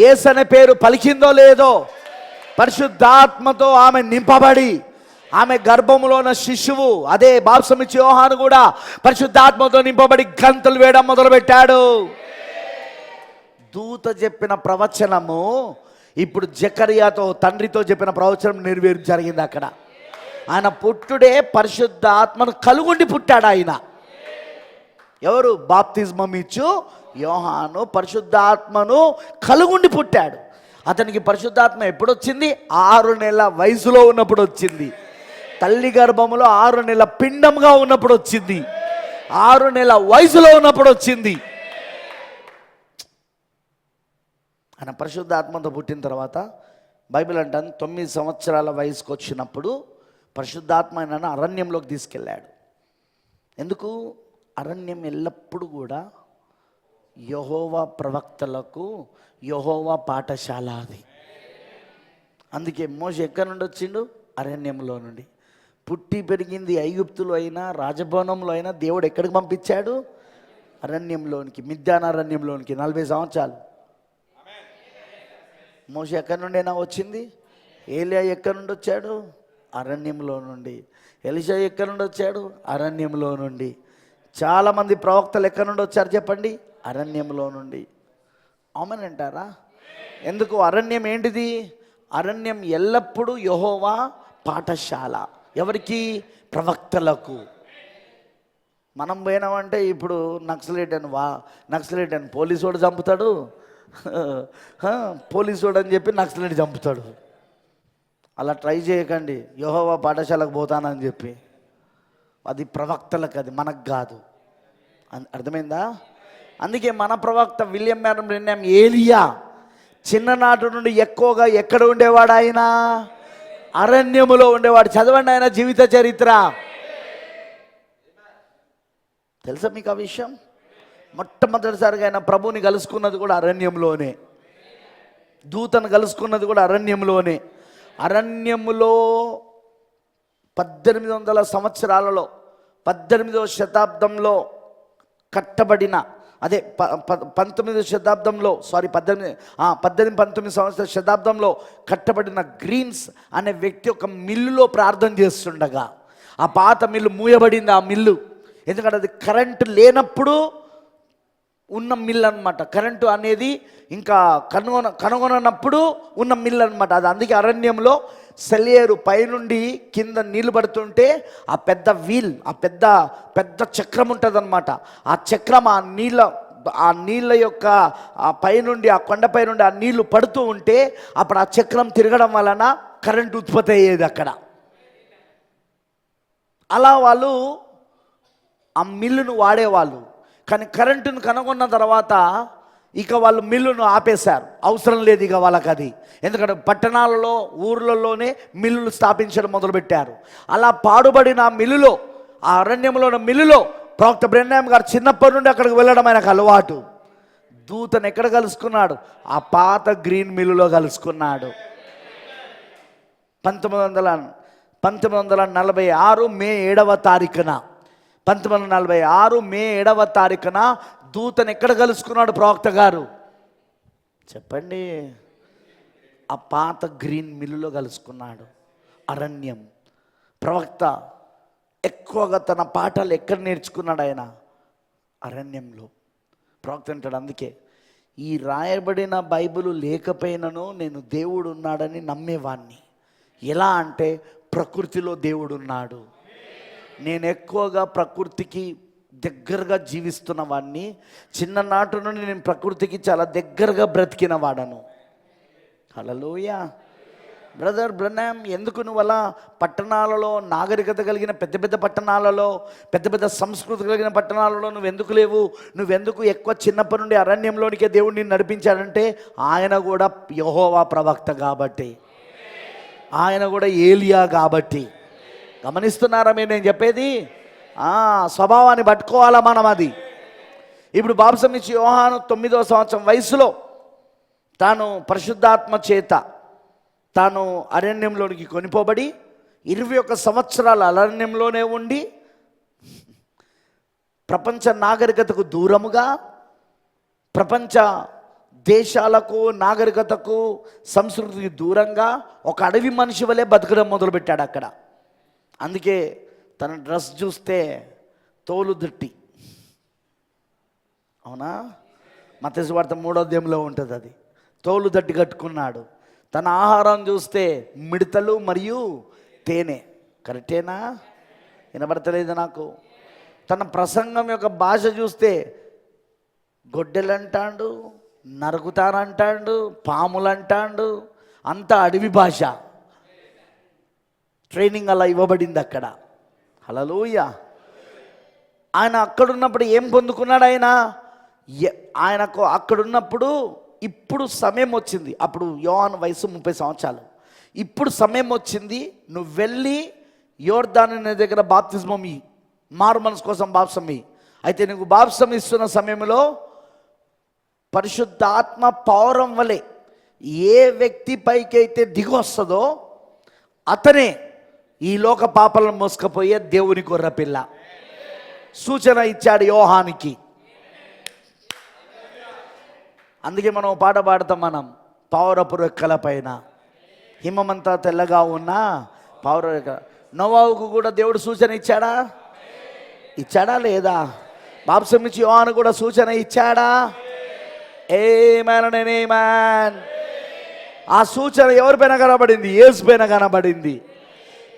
యేసు అనే పేరు పలికిందో లేదో, పరిశుద్ధాత్మతో ఆమె నింపబడి ఆమె గర్భములో ఉన్న శిశువు, అదే బాప్సమిచ్చి యోహాను కూడా పరిశుద్ధాత్మతో నింపబడి గంతులు వేయడం మొదలుపెట్టాడు. దూత చెప్పిన ప్రవచనము ఇప్పుడు జకర్యాతో తండ్రితో చెప్పిన ప్రవచనం నెరవేరు జరిగింది. అక్కడ ఆయన పుట్టుడే పరిశుద్ధ ఆత్మను కలుగుండి పుట్టాడు ఆయన. ఎవరు? బాప్తిజమం ఇచ్చు యోహాను పరిశుద్ధాత్మను కలుగుండి పుట్టాడు. అతనికి పరిశుద్ధాత్మ ఎప్పుడు వచ్చింది? 6 నెలల వయసులో ఉన్నప్పుడు వచ్చింది. తల్లి గర్భములో 6 నెలల పిండంగా ఉన్నప్పుడు వచ్చింది. 6 నెలల వయసులో ఉన్నప్పుడు వచ్చింది. ఆయన పరిశుద్ధాత్మతో పుట్టిన తర్వాత బైబిల్ అంటాను 9 సంవత్సరాల వయసుకు వచ్చినప్పుడు పరిశుద్ధాత్మ ఆయన అరణ్యంలోకి తీసుకెళ్ళాడు. ఎందుకు? అరణ్యం ఎల్లప్పుడూ కూడా యెహోవా ప్రవక్తలకు యెహోవా పాఠశాల అది. అందుకే మోషే ఎక్కడి నుండి వచ్చిండు? అరణ్యంలో నుండి. పుట్టి పెరిగింది ఐగుప్తులో అయినా రాజభవనంలో అయినా దేవుడు ఎక్కడికి పంపించాడు? అరణ్యంలోనికి, మిద్యాన్ అరణ్యంలోనికి 40 సంవత్సరాలు. మోషే ఎక్కడి నుండైనా వచ్చింది? ఏలియా ఎక్కడి నుండి వచ్చాడు? అరణ్యంలో నుండి. ఎలీషా ఎక్కడి నుండి వచ్చాడు? అరణ్యంలో నుండి. చాలామంది ప్రవక్తలు ఎక్కడి నుండి వచ్చారు చెప్పండి? అరణ్యంలో నుండి. అవునంటారా? ఎందుకు? అరణ్యం ఏంటిది? అరణ్యం ఎల్లప్పుడూ యెహోవా పాఠశాల. ఎవరికి? ప్రవక్తలకు. మనం పోయినామంటే ఇప్పుడు నక్సలైట్ అని పోలీసు వాడు చంపుతాడు, పోలీసు వాడు అని చెప్పి నక్సలైట్ చంపుతాడు. అలా ట్రై చేయకండి. యెహోవా పాఠశాలకు పోతానని చెప్పి. అది ప్రవక్తలకు, అది మనకు కాదు. అర్థమైందా? అందుకే మన ప్రవక్త విలియం బ్రాన్హాం ఏలియా చిన్ననాటి నుండి ఎక్కువగా ఎక్కడ ఉండేవాడు? ఆయన అరణ్యములో ఉండేవాడు. చదవండి ఆయన జీవిత చరిత్ర. తెలుసా మీకు ఆ విషయం? మొట్టమొదటిసారిగా ఆయన ప్రభుని కలుసుకున్నది కూడా అరణ్యంలోనే. దూతను కలుసుకున్నది కూడా అరణ్యంలోనే. అరణ్యములో 1800 సంవత్సరాలలో 18వ శతాబ్దంలో కట్టబడిన, అదే 19వ శతాబ్దంలో 19 సంవత్సరాల శతాబ్దంలో కట్టబడిన గ్రీన్స్ అనే వ్యక్తి ఒక మిల్లులో ప్రార్థన చేస్తుండగా, ఆ పాత మిల్లు మూయబడింది. ఆ మిల్లు ఎందుకంటే అది కరెంటు లేనప్పుడు ఉన్న మిల్లు అనమాట. కరెంటు అనేది ఇంకా కనుగొనప్పుడు ఉన్న మిల్లు అనమాట. అది అందుకే అరణ్యంలో సెలయేరు పైనుండి కింద నీళ్లు పడుతుంటే ఆ పెద్ద వీల్, ఆ పెద్ద చక్రం ఉంటుంది అనమాట. ఆ చక్రం ఆ నీళ్ళ యొక్క ఆ పైనుండి, ఆ కొండపై నుండి ఆ నీళ్లు పడుతూ ఉంటే అప్పుడు ఆ చక్రం తిరగడం వలన కరెంటు ఉత్పత్తి అయ్యేది అక్కడ. అలా వాళ్ళు ఆ మిల్లును వాడేవాళ్ళు. కానీ కరెంటును కనుగొన్న తర్వాత ఇక వాళ్ళు మిల్లును ఆపేశారు. అవసరం లేదు ఇక వాళ్ళకి అది. ఎందుకంటే పట్టణాలలో ఊర్లలోనే మిల్లులు స్థాపించడం మొదలుపెట్టారు. అలా పాడుబడిన మిల్లులో, ఆ అరణ్యంలో ఉన్న మిల్లులో ప్రవక్త బ్రెన్హామ్ గారు చిన్నప్పటి నుండి అక్కడికి వెళ్ళడం ఆయనకు అలవాటు. దూతను ఎక్కడ కలుసుకున్నాడు? ఆ పాత గ్రీన్ మిల్లులో కలుసుకున్నాడు. 1946 మే 7వ తారీఖున 1946 మే 7వ తారీఖున దూతను ఎక్కడ కలుసుకున్నాడు ప్రవక్త గారు? చెప్పండి. ఆ పాత గ్రీన్ మిల్లులో కలుసుకున్నాడు. అరణ్యం. ప్రవక్త ఎక్కువగా తన పాఠాలు ఎక్కడ నేర్చుకున్నాడు? ఆయన అరణ్యంలో. ప్రవక్త అంటాడు, అందుకే ఈ రాయబడిన బైబిల్ లేకపోయినను నేను దేవుడు ఉన్నాడని నమ్మేవాణ్ణి. ఎలా అంటే ప్రకృతిలో దేవుడు ఉన్నాడు. నేను ఎక్కువగా ప్రకృతికి దగ్గరగా జీవిస్తున్న వాడిని. చిన్ననాటి నుండి నేను ప్రకృతికి చాలా దగ్గరగా బ్రతికిన వాడను. హల్లెలూయా. బ్రదర్ బ్రెన్హామ్, ఎందుకు నువ్వు అలా పట్టణాలలో, నాగరికత కలిగిన పెద్ద పట్టణాలలో, పెద్ద సంస్కృతి కలిగిన పట్టణాలలో నువ్వెందుకు లేవు? నువ్వెందుకు ఎక్కువ చిన్నప్పటి నుండి అరణ్యంలోనికే దేవుడు నిన్ను నడిపించాడంటే ఆయన కూడా యెహోవా ప్రవక్త కాబట్టి, ఆయన కూడా ఏలియా కాబట్టి. గమనిస్తున్నారా మీరు నేను చెప్పేది? స్వభావాన్ని పట్టుకోవాలా మనం. అది ఇప్పుడు బాప్తిసం ఇచ్చి యోహాను 9వ సంవత్సరం వయసులో తాను పరిశుద్ధాత్మ చేత తాను అరణ్యంలోనికి కొనిపోబడి 21 సంవత్సరాలు అరణ్యంలోనే ఉండి ప్రపంచ నాగరికతకు దూరముగా, ప్రపంచ దేశాలకు, నాగరికతకు, సంస్కృతికి దూరంగా ఒక అడవి మనిషి వలె బతకడం మొదలుపెట్టాడు అక్కడ. అందుకే తన డ్రెస్ చూస్తే తోలు దట్టి, అవునా? మత్తయి సువార్త 3వ అధ్యాయంలో ఉంటుంది అది. తోలు దట్టి కట్టుకున్నాడు. తన ఆహారం చూస్తే మిడతలు మరియు తేనె. కరెక్టేనా? వినబడతలేదు నాకు. తన ప్రసంగం యొక్క భాష చూస్తే గొడ్డెలు అంటాడు, నరుకుతానంటాడు, పాములు అంటాడు. అంతా అడవి భాష. ట్రైనింగ్ అలా ఇవ్వబడింది అక్కడ. హల్లెలూయా. ఆయన అక్కడున్నప్పుడు ఏం పొందుకున్నాడు? ఆయనకు అక్కడున్నప్పుడు ఇప్పుడు సమయం వచ్చింది. అప్పుడు యోహాను వయసు 30 సంవత్సరాలు. ఇప్పుడు సమయం వచ్చింది, నువ్వు వెళ్ళి యోర్దాను నది దగ్గర బాప్తిస్మం ఇయ్యి, మారు మనసు కోసం బాప్తిస్మం ఇయ్యి. అయితే నీకు బాప్తిస్మం ఇస్తున్న సమయంలో పరిశుద్ధాత్మ పౌరం వలె ఏ వ్యక్తి పైకి అయితే దిగి వస్తుందో అతనే ఈ లోక పాపాలను మోసుకపోయే దేవుని గొర్రెపిల్ల. సూచన ఇచ్చాడు యోహానికి. అందుకే మనం పాట పాడతాం, మనం పౌరపు రెక్కల పైన హిమమంతా తెల్లగా ఉన్న పౌర రెక్కల. నోవాహుకు కూడా దేవుడు సూచన ఇచ్చాడా లేదా? బాప్తిసం ఇచ్చి యోహాను కూడా సూచన ఇచ్చాడా? ఆమేన్. ఆ సూచన ఎవరిపైన కనబడింది? యేసు పైన కనబడింది.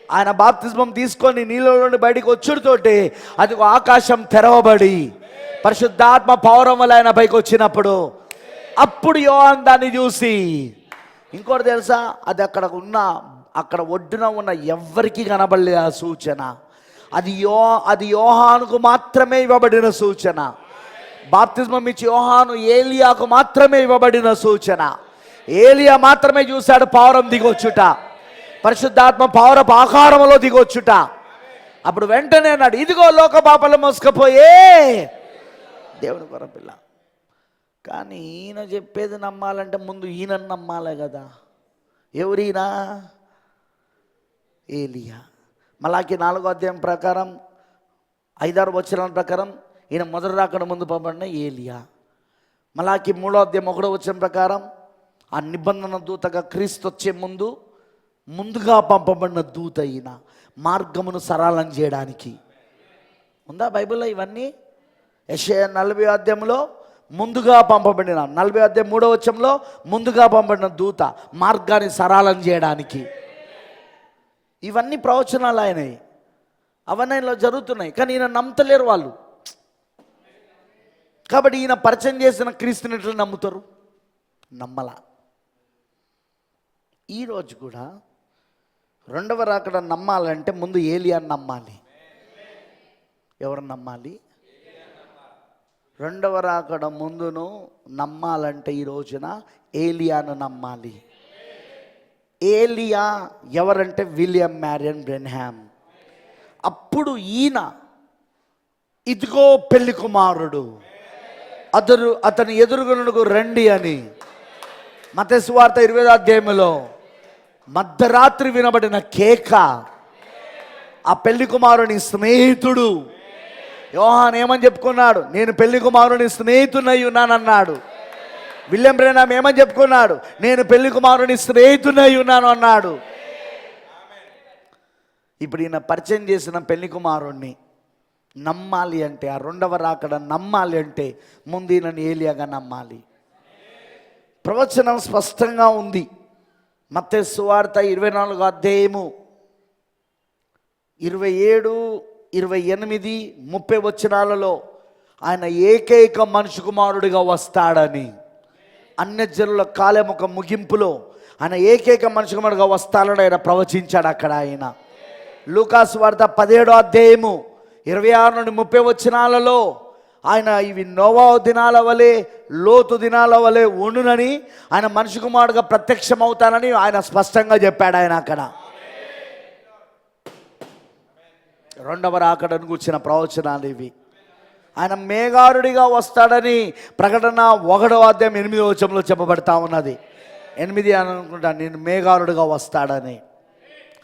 ఆయన బాప్తిస్మం తీసుకొని నీళ్ళ నుండి బయటికి వచ్చుడుతోటే అది ఆకాశం తెరవబడి పరిశుద్ధాత్మ పౌరం వల్ల ఆయన పైకి వచ్చినప్పుడు అప్పుడు యోహాను దాన్ని చూసి, ఇంకోటి తెలుసా, అది అక్కడ ఒడ్డున ఉన్న ఎవ్వరికి కనబడలేదు ఆ సూచన. అది యోహానుకు మాత్రమే ఇవ్వబడిన సూచన. బాప్తిస్మం ఇచ్చి యోహాను ఏలియాకు మాత్రమే ఇవ్వబడిన సూచన. ఏలియా మాత్రమే చూశాడు పౌరం దిగొచ్చుట, పరిశుద్ధాత్మ పౌరపు ఆకారంలో దిగొచ్చుట. అప్పుడు వెంటనే అన్నాడు, ఇదిగో లోక పాపాలు మోసుకపోయే దేవుని గొర్రెపిల్ల. కానీ ఈయన చెప్పేది నమ్మాలంటే ముందు ఈయన నమ్మాలే కదా. ఎవరైనా? ఏలియా. మలాకి 4వ అధ్యాయం ప్రకారం 5-6 వచనాల ప్రకారం ఈయన మొదటి రాకడ ముందు పంపబడిన ఏలియా. మలాకి 3:1 ప్రకారం ఆ నిబంధన దూతగా క్రీస్తు వచ్చే ముందుగా పంపబడిన దూత ఈయన, మార్గమును సరళం చేయడానికి. ఉందా బైబిల్లో ఇవన్నీ? యెషయా 40 ముందుగా పంపబడిన, 40 ముందుగా పంపబడిన దూత మార్గాన్ని సరళం చేయడానికి. ఇవన్నీ ప్రవచనాలు ఆయనవి, అవన్నీ ఇలా జరుగుతున్నాయి. కానీ ఈయన నమ్మతలేరు వాళ్ళు. కాబట్టి ఈయన పరిచయం చేసిన క్రీస్తుని ఎట్లా నమ్ముతారు? నమ్మలా. ఈరోజు కూడా రెండవ రాకడ నమ్మాలంటే ముందు ఏలియాని నమ్మాలి. ఎవరు నమ్మాలి? రెండవ రాకడ ముందును నమ్మాలంటే ఈ రోజున ఏలియాను నమ్మాలి. ఏలియా ఎవరంటే విలియం మ్యారియన్ బ్రెన్హామ్. అప్పుడు ఈయన ఇదిగో పెళ్లి కుమారుడు, అతని ఎదురుగునకు రండి అని మత్తయి సువార్త 20 మధ్యరాత్రి వినబడిన కేక. ఆ పెళ్లి కుమారుని స్నేహితుడు యోహాన్ ఏమని చెప్పుకున్నాడు? నేను పెళ్లి కుమారుని స్నేహితునై ఉన్నానన్నాడు. విలియం బ్రెన్హామ్ ఏమని చెప్పుకున్నాడు? నేను పెళ్లి కుమారుని స్నేహితునై ఉన్నాను అన్నాడు. ఇప్పుడు ఈయన పరిచయం చేసిన పెళ్లి కుమారుణ్ణి నమ్మాలి అంటే, ఆ రెండవ రాకడ నమ్మాలి అంటే ముందు ఈయనని ఏలియాగా నమ్మాలి. ప్రవచనం స్పష్టంగా ఉంది. మత్తయి సువార్త 24 27, 28, 30 వచనాలలో ఆయన ఏకైక మనిషి కుమారుడిగా వస్తాడని, అన్యజనుల కాలం ఒక ముగింపులో ఆయన ఏకైక మనిషి కుమారుడిగా వస్తాడని ఆయన ప్రవచించాడు. అక్కడ ఆయన లూకాసు వార్త 17 26 నుండి 30 వచనాలలో ఆయన ఇవి నోవా దినాల వలె, లోతు దినాల వలె ఉండునని, ఆయన మనిషి కుమారుడుగా ప్రత్యక్షమవుతానని ఆయన స్పష్టంగా చెప్పాడు. ఆయన అక్కడ రెండవ రాకడను కూర్చిన ప్రవచనాలు ఇవి. ఆయన మేఘారుడిగా వస్తాడని ప్రకటన 1:8 చెప్పబడతా ఉన్నది. 8 అని అనుకుంటా, నేను మేఘారుడిగా వస్తాడని.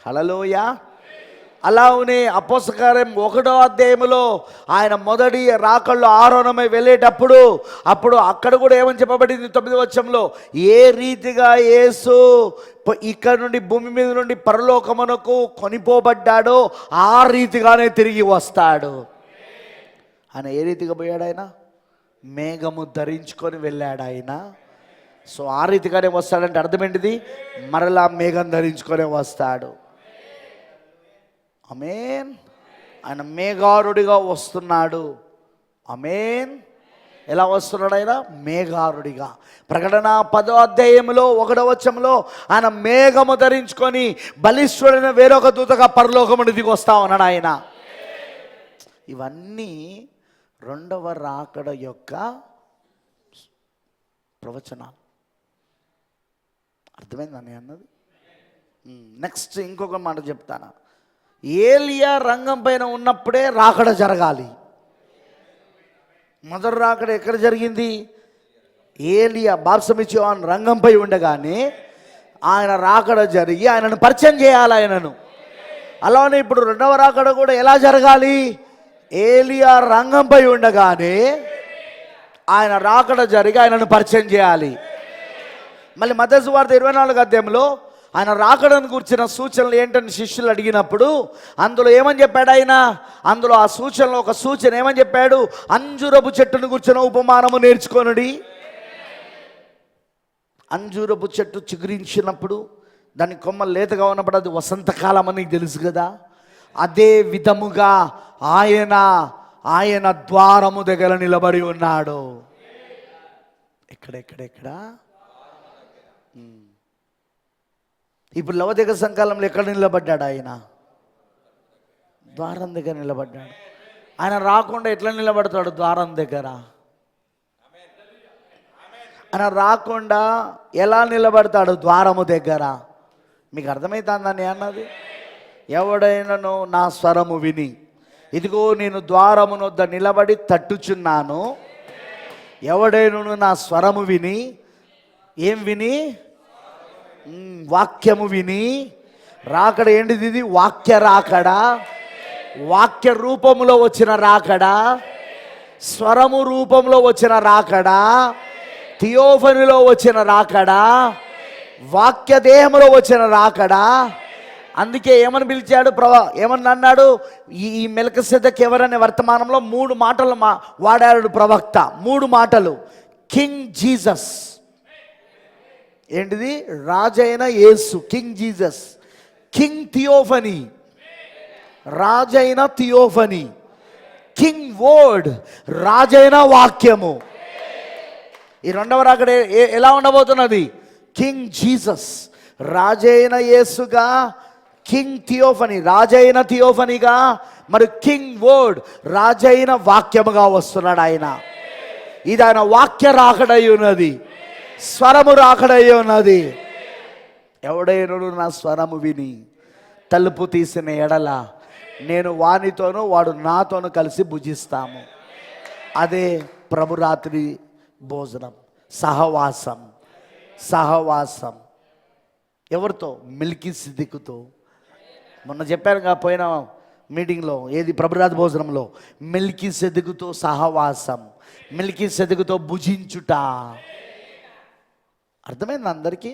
హల్లెలూయా. అలానే అపోస్తల కార్యం 1 ఆయన మొదటి రాకళ్ళు ఆరోహణమై వెళ్ళేటప్పుడు అక్కడ కూడా ఏమని చెప్పబడింది? 9 ఏ రీతిగా యేసు ఇక్కడ నుండి భూమి మీద నుండి పరలోకమునకు కొనిపోబడ్డాడో ఆ రీతిగానే తిరిగి వస్తాడు. ఆయన ఏ రీతిగా పోయాడు? ఆయన మేఘము ధరించుకొని వెళ్ళాడు ఆయన. సో ఆ రీతిగానే వస్తాడంటే అర్థం ఏంటిది? మరలా మేఘం ధరించుకొని వస్తాడు. ఆమేన్. ఆయన మేఘారుడిగా వస్తున్నాడు. ఆమేన్. ఎలా వస్తున్నాడు ఆయన? మేఘారుడిగా. ప్రకటన 10:1 ఆయన మేఘము ధరించుకొని బలిష్ఠుడైన వేరొక దూతగా పరలోకమును దిగి వస్తా ఉన్నాడు ఆయన. ఇవన్నీ రెండవ రాకడ యొక్క ప్రవచనాలు. అర్థమైందని అన్నది. నెక్స్ట్ ఇంకొక మాట చెప్తాను. ఏలియా రంగం పైన ఉన్నప్పుడే రాకడ జరగాలి. మొదటి రాకడ ఎక్కడ జరిగింది? ఏలియా బాప్తిసం యోహాను రంగంపై ఉండగానే ఆయన రాకడ జరిగి ఆయనను పరిచయం చేయాలి ఆయనను. అలానే ఇప్పుడు రెండవ రాకడ కూడా ఎలా జరగాలి? ఏలియా రంగంపై ఉండగానే ఆయన రాకడ జరిగి ఆయనను పరిచయం చేయాలి. మళ్ళీ మత్తయి సువార్త 24 ఆయన రాకడను కూర్చిన సూచనలు ఏంటని శిష్యులు అడిగినప్పుడు అందులో ఏమని చెప్పాడు ఆయన? అందులో ఆ సూచనలో ఒక సూచన ఏమని చెప్పాడు? అంజూరపు చెట్టును కూర్చిన ఉపమానము నేర్చుకొనుడి. అంజూరపు చెట్టు చిగురించినప్పుడు దాని కొమ్మలు లేతగా ఉన్నప్పుడు అది వసంతకాలం అని తెలుసు కదా. అదే విధముగా ఆయన ద్వారము దగ్గర నిలబడి ఉన్నాడు. ఎక్కడ ఇప్పుడు లవదిక సంకాలంలో ఎక్కడ నిలబడ్డాడు? ఆయన ద్వారం దగ్గర నిలబడ్డాడు. ఆయన రాకుండా ఎట్లా నిలబడతాడు? ద్వారం దగ్గర. ఆయన రాకుండా ఎలా నిలబడతాడు? ద్వారము దగ్గర. మీకు అర్థమవుతుందని అన్నది? ఎవడైనాను నా స్వరము విని, ఇదిగో నేను ద్వారమునొద్ద నిలబడి తట్టుచున్నాను. ఎవడైనాను నా స్వరము విని, ఏం విని? వాక్యము విని. రాకడ ఏంటిది? ఇది వాక్య రాకడా. వాక్య రూపంలో వచ్చిన రాకడా, స్వరము రూపంలో వచ్చిన రాకడా, థియోఫనీలో వచ్చిన రాకడా, వాక్య దేహంలో వచ్చిన రాకడా. అందుకే ఏమని పిలిచాడు ఏమని అన్నాడు, ఈ మెల్కీసెదెకు ఎవరనే వర్తమానంలో 3 మాటలు వాడాడు ప్రవక్త. 3 మాటలు. కింగ్ జీసస్, ఏంటిది? రాజైన యేసు, కింగ్ జీసస్. కింగ్ థియోఫనీ, రాజైన థియోఫనీ. కింగ్ వర్డ్, రాజైన వాక్యము. ఈ రెండవ రాకడ ఎలా ఉండబోతున్నది? కింగ్ జీసస్, రాజైన యేసుగా, కింగ్ థియోఫనీ, రాజైన థియోఫనీగా, మరి కింగ్ వర్డ్, రాజైన వాక్యముగా వస్తున్నాడు ఆయన. ఇది ఆయన వాక్య రాకడై ఉన్నది, స్వరము రాకడై ఉన్నది. ఎవడైనడు నా స్వరము విని తలుపు తీసిన ఎడల నేను వానితోనూ వాడు నాతోనూ కలిసి భుజిస్తాము. అదే ప్రభురాత్రి భోజనం, సహవాసం. సహవాసం ఎవరితో? మెల్కీసెదెకుతో. మొన్న చెప్పాను పోయిన మీటింగ్లో, ఏది ప్రభురాత్రి భోజనంలో, మెల్కీసెదెకుతో సహవాసం, మెల్కీసెదెకుతో భుజించుట. అర్థమైంది అందరికీ?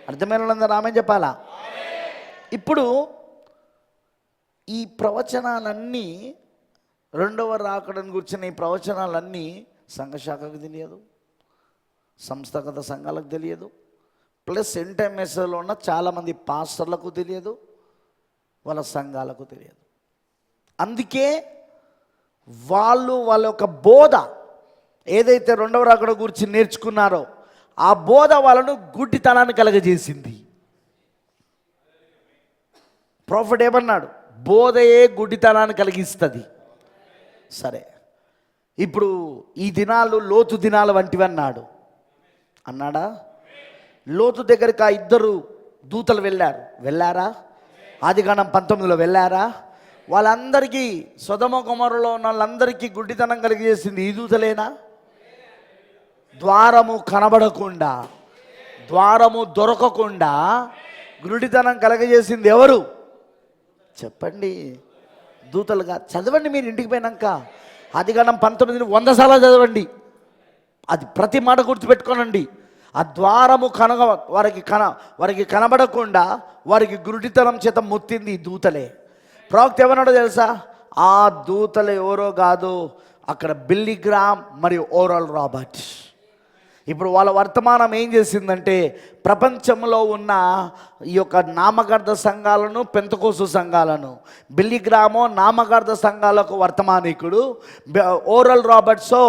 అర్థమైన వాళ్ళందరూ ఆమేన్ చెప్పాలా? ఇప్పుడు ఈ ప్రవచనాలన్నీ, రెండవ రాకడను గురించిన ఈ ప్రవచనాలన్నీ సంఘశాఖకు తెలియదు, సంస్థాగత సంఘాలకు తెలియదు, ప్లస్ ఎన్టీఎంఎస్లో ఉన్న చాలామంది పాస్టర్లకు తెలియదు, వాళ్ళ సంఘాలకు తెలియదు. అందుకే వాళ్ళ యొక్క బోధ ఏదైతే రెండవ రాకడ గురించి నేర్చుకున్నారో ఆ బోధ వాళ్ళను గుడ్డితనాన్ని కలగజేసింది. ప్రాఫెట్ ఏమన్నాడు? బోధయే గుడ్డితనాన్ని కలిగిస్తుంది. సరే, ఇప్పుడు ఈ దినాలు లోతు దినాలు వంటివి అన్నాడా? లోతు దగ్గరికి ఆ 2 దూతలు వెళ్ళారా? ఆదికాండం 19లో వెళ్ళారా? వాళ్ళందరికీ, సొదొమ గొమొర్రాలో ఉన్న వాళ్ళందరికీ గుడ్డితనం కలిగజేసింది ఈ దూతలేనా? ద్వారము కనబడకుండా, ద్వారము దొరకకుండా గుడ్డితనం కలగజేసింది ఎవరు చెప్పండి? దూతలుగా. చదవండి మీరు ఇంటికి పోయినాక, ఆదికాండం 19 100 సార్లు చదవండి. అది ప్రతి మాట గుర్తుపెట్టుకోనండి. ఆ ద్వారము వారికి కనబడకుండా వారికి గురుడితనం చేత ముత్తింది ఈ దూతలే. ప్రవక్త ఏమన్నాడో తెలుసా? ఆ దూతలు ఎవరో కాదు, అక్కడ బిల్లీ గ్రామ్ మరియు ఓరల్ రాబర్ట్. ఇప్పుడు వాళ్ళ వర్తమానం ఏం చేసిందంటే, ప్రపంచంలో ఉన్న ఈ యొక్క నామకార్థ సంఘాలను, పెంతెకోస్తు సంఘాలను, బిల్లీ గ్రామో నామకార్థ సంఘాలకు వర్తమానికుడు, ఓరల్ రాబర్ట్సో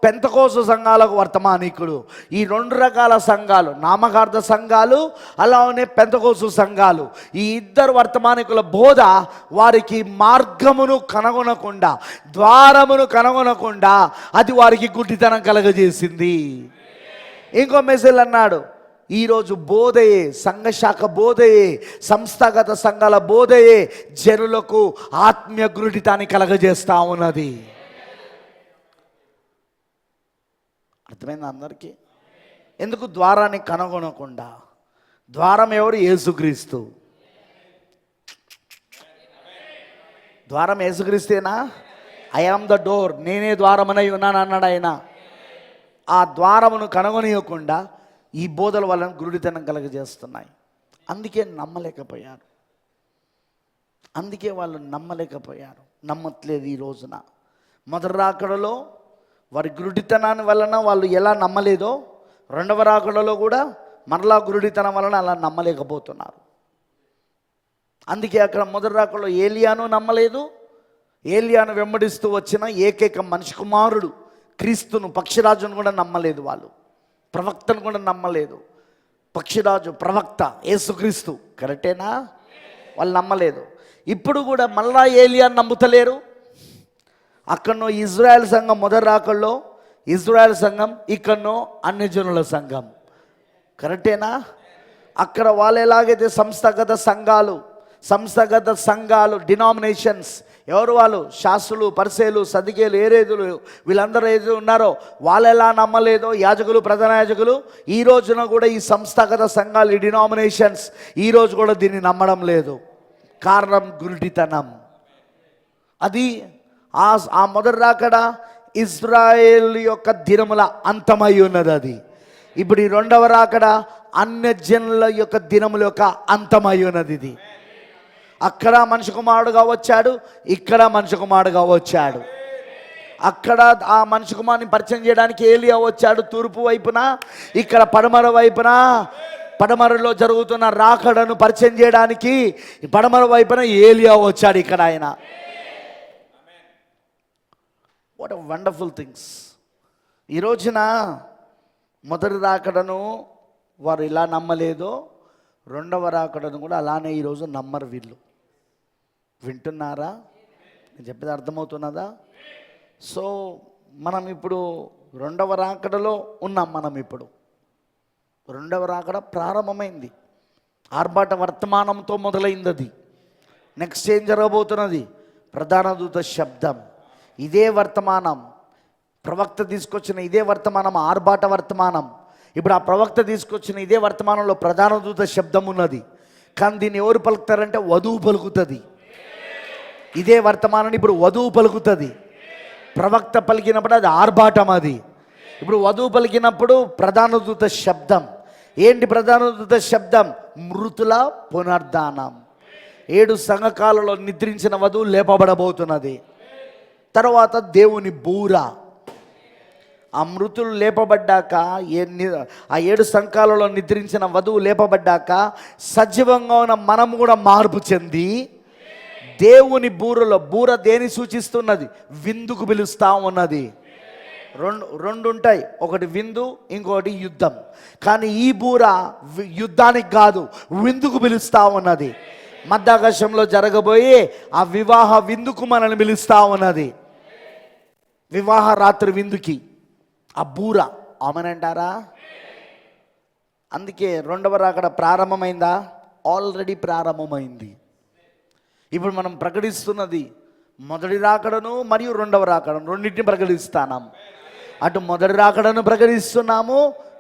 పెంతెకోస్తు సంఘాలకు వర్తమానికుడు. ఈ 2 రకాల సంఘాలు, నామకార్థ సంఘాలు అలానే పెంతెకోస్తు సంఘాలు, ఈ 2 వర్తమానికుల బోధ వారికి మార్గమును కనుగొనకుండా, ద్వారమును కనుగొనకుండా అది వారికి గుడ్డితనం కలగజేసింది. ఇంకో మెసేజ్ అన్నాడు, ఈరోజు బోధయే, సంఘశాఖ బోధయే, సంస్థాగత సంఘాల బోధయే జనులకు ఆత్మీయ గురుడితాన్ని కలగజేస్తా ఉన్నది. అర్థమైంది అందరికీ? ఎందుకు? ద్వారాన్ని కనుగొనకుండా. ద్వారం ఎవరు? యేసుక్రీస్తు. ద్వారం యేసుక్రీస్తేనా? ఐ ఆమ్ ద డోర్, నేనే ద్వారమనై ఉన్నాను అన్నాడు ఆయన. ఆ ద్వారమును కనుగొనియకుండా ఈ బోధల వలన గురుడితనం కలగజేస్తున్నాయి. అందుకే నమ్మలేకపోయారు. నమ్మట్లేదు ఈ రోజున. మొదటి రాకడలో వారి గురుడితనాన్ని వలన వాళ్ళు ఎలా నమ్మలేదో, రెండవ రాకడలో కూడా మరలా గురుడితనం వలన అలా నమ్మలేకపోతున్నారు. అందుకే అక్కడ మొదటి రాకడలో ఏలియాను నమ్మలేదు. ఏలియాను వెంబడిస్తూ వచ్చిన ఏకైక మనిషి కుమారుడు క్రీస్తును, పక్షిరాజును కూడా నమ్మలేదు వాళ్ళు. ప్రవక్తను కూడా నమ్మలేదు. పక్షిరాజు, ప్రవక్త యేసుక్రీస్తు కరెక్టేనా? వాళ్ళు నమ్మలేదు. ఇప్పుడు కూడా మళ్ళా ఏలియాను నమ్ముతలేరు. అక్కడనో ఇజ్రాయెల్ సంఘం మొదటి రాకల్లో ఇజ్రాయెల్ సంఘం, ఇక్కడనో అన్యజనుల సంఘం కరెక్టేనా? అక్కడ వాళ్ళు ఎలాగైతే సంస్థాగత సంఘాలు డినామినేషన్స్, ఎవరు వాళ్ళు? శాస్త్రులు, పరిసయ్యులు, సద్దుకేయులు, ఏరేదులు, వీళ్ళందరూ ఏదో ఉన్నారో వాళ్ళు ఎలా నమ్మలేదో యాజకులు, ప్రధాన యాజకులు, ఈ రోజున కూడా ఈ సంస్థాగత సంఘాలు, ఈ డినామినేషన్స్ ఈ రోజు కూడా దీన్ని నమ్మడం లేదు. కారణం గురుడితనం. అది ఆ మొదటి రాకడ ఇజ్రాయేల్ యొక్క దినముల అంతమై ఉన్నది. అది ఇప్పుడు ఈ రెండవ రాకడ అన్యజనుల యొక్క దినముల యొక్క అంతమై ఉన్నది. ఇది అక్కడ మనిషి కుమారుడుగా వచ్చాడు, ఇక్కడ మనిషి కుమారుడుగా వచ్చాడు. అక్కడ ఆ మనిషి కుమారుని పరిచయం చేయడానికి ఏలియా వచ్చాడు తూర్పు వైపున, ఇక్కడ పడమర వైపున, పడమరలో జరుగుతున్న రాకడను పరిచయం చేయడానికి పడమర వైపున ఏలియా వచ్చాడు. ఇక్కడ ఆయన వాట్ ఎ వండర్ఫుల్ థింగ్స్. ఈ రోజున మొదటి రాకడను వారు ఇలా నమ్మలేదో, రెండవ రాకడను కూడా అలానే ఈరోజు నమ్మరు వీళ్ళు. వింటున్నారా? నేను చెప్పేది అర్థమవుతున్నదా? సో మనం ఇప్పుడు రెండవ రాకడలో ఉన్నాం. మనం ఇప్పుడు రెండవ రాకడ ప్రారంభమైంది. ఆర్భాట వర్తమానంతో మొదలైంది. అది నెక్స్ట్ ఏం జరగబోతున్నది? ప్రధాన దూత శబ్దం. ఇదే వర్తమానం, ప్రవక్త తీసుకొచ్చిన ఇదే వర్తమానం ఆర్భాట వర్తమానం. ఇప్పుడు ఆ ప్రవక్త తీసుకొచ్చిన ఇదే వర్తమానంలో ప్రధాన దూత శబ్దం ఉన్నది. కానీ దీన్ని ఎవరు పలుకుతారంటే వధువు పలుకుతుంది. ఇదే వర్తమానాన్ని ఇప్పుడు వధువు పలుకుతుంది. ప్రవక్త పలికినప్పుడు అది ఆర్భాటం. అది ఇప్పుడు వధువు పలికినప్పుడు ప్రధాన దూత శబ్దం. ఏంటి ప్రధాన దూత శబ్దం? మృతుల పునర్ధానం. 7 సంఘకాలలో నిద్రించిన వధువు లేపబడబోతున్నది. తర్వాత దేవుని బూర. ఆ మృతులు లేపబడ్డాక, ఆ 7 సంఘకాలలో నిద్రించిన వధువు లేపబడ్డాక సజీవంగా ఉన్న మనం కూడా మార్పు చెంది దేవుని బూరలో, బూర దేని సూచిస్తున్నది? విందుకు పిలుస్తా ఉన్నది. రెండు ఉంటాయి, ఒకటి విందు, ఇంకొకటి యుద్ధం. కానీ ఈ బూర యుద్ధానికి కాదు, విందుకు పిలుస్తా ఉన్నది. మధ్యాకాశంలో జరగబోయే ఆ వివాహ విందుకు మనల్ని పిలుస్తా ఉన్నది. వివాహ రాత్రి విందుకి ఆ బూర. ఆమనంటారా? అందుకే రెండవ రాకడ ప్రారంభమైందా? ఆల్రెడీ ప్రారంభమైంది. ఇప్పుడు మనం ప్రకటిస్తున్నది మొదటి రాకడను మరియు రెండవ రాకడను, రెండింటిని ప్రకటిస్తున్నాం. అటు మొదటి రాకడను ప్రకటిస్తున్నాము,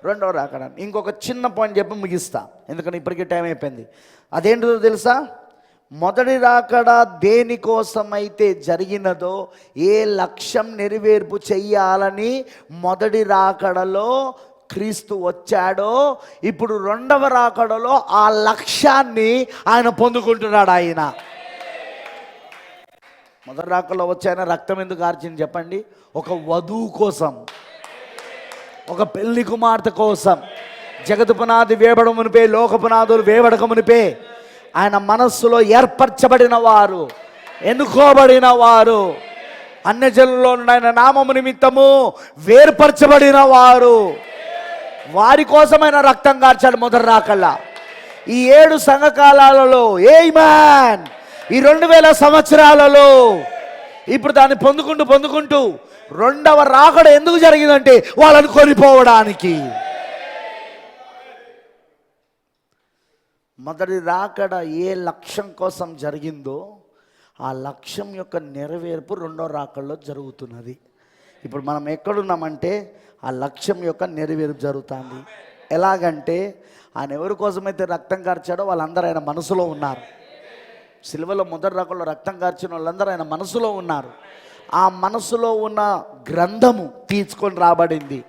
రెండవ రాకడను. ఇంకొక చిన్న పాయింట్ చెప్పి ముగిస్తా, ఎందుకంటే ఇప్పటికే టైం అయిపోయింది. అదేంటిదో తెలుసా? మొదటి రాకడ దేనికోసమైతే జరిగినదో, ఏ లక్ష్యం నెరవేర్పు చెయ్యాలని మొదటి రాకడలో క్రీస్తు వచ్చాడో, ఇప్పుడు రెండవ రాకడలో ఆ లక్ష్యాన్ని ఆయన పొందుకుంటున్నాడు. ఆయన మొదటి రాకడలో వచ్చాయన రక్తం ఎందుకు కార్చింది చెప్పండి? ఒక వధువు కోసం, ఒక పెళ్లి కుమార్తె కోసం. జగతు పునాది వేయబడ మునిపే, లోక పునాదులు వేయబడక మునిపే ఆయన మనస్సులో ఏర్పరచబడిన వారు, ఎన్నుకోబడిన వారు, అన్యజనుల్లో ఆయన నామము నిమిత్తము వేర్పరచబడిన వారు, వారి కోసమైన రక్తం కార్చాడు మొదటి రాకల్లా. ఈ 7 సంఘకాలలో, ఆమేన్, ఈ 2000 సంవత్సరాలలో ఇప్పుడు దాన్ని పొందుకుంటూ రెండవ రాకడ ఎందుకు జరిగిందంటే వాళ్ళని కొనిపోవడానికి. మొదటి రాకడ ఏ లక్ష్యం కోసం జరిగిందో ఆ లక్ష్యం యొక్క నెరవేర్పు రెండో రాకడలో జరుగుతున్నది. ఇప్పుడు మనం ఎక్కడున్నామంటే ఆ లక్ష్యం యొక్క నెరవేర్పు జరుగుతుంది. ఎలాగంటే ఆయన ఎవరి కోసమైతే రక్తం కార్చాడో వాళ్ళందరూ ఆయన మనసులో ఉన్నారు. సిలువలో మొదటి రాకడలో రక్తం కార్చిన వాళ్ళందరూ ఆయన మనసులో ఉన్నారు. ఆ మనసులో ఉన్న గ్రంథము తీసుకొని రాబడింది.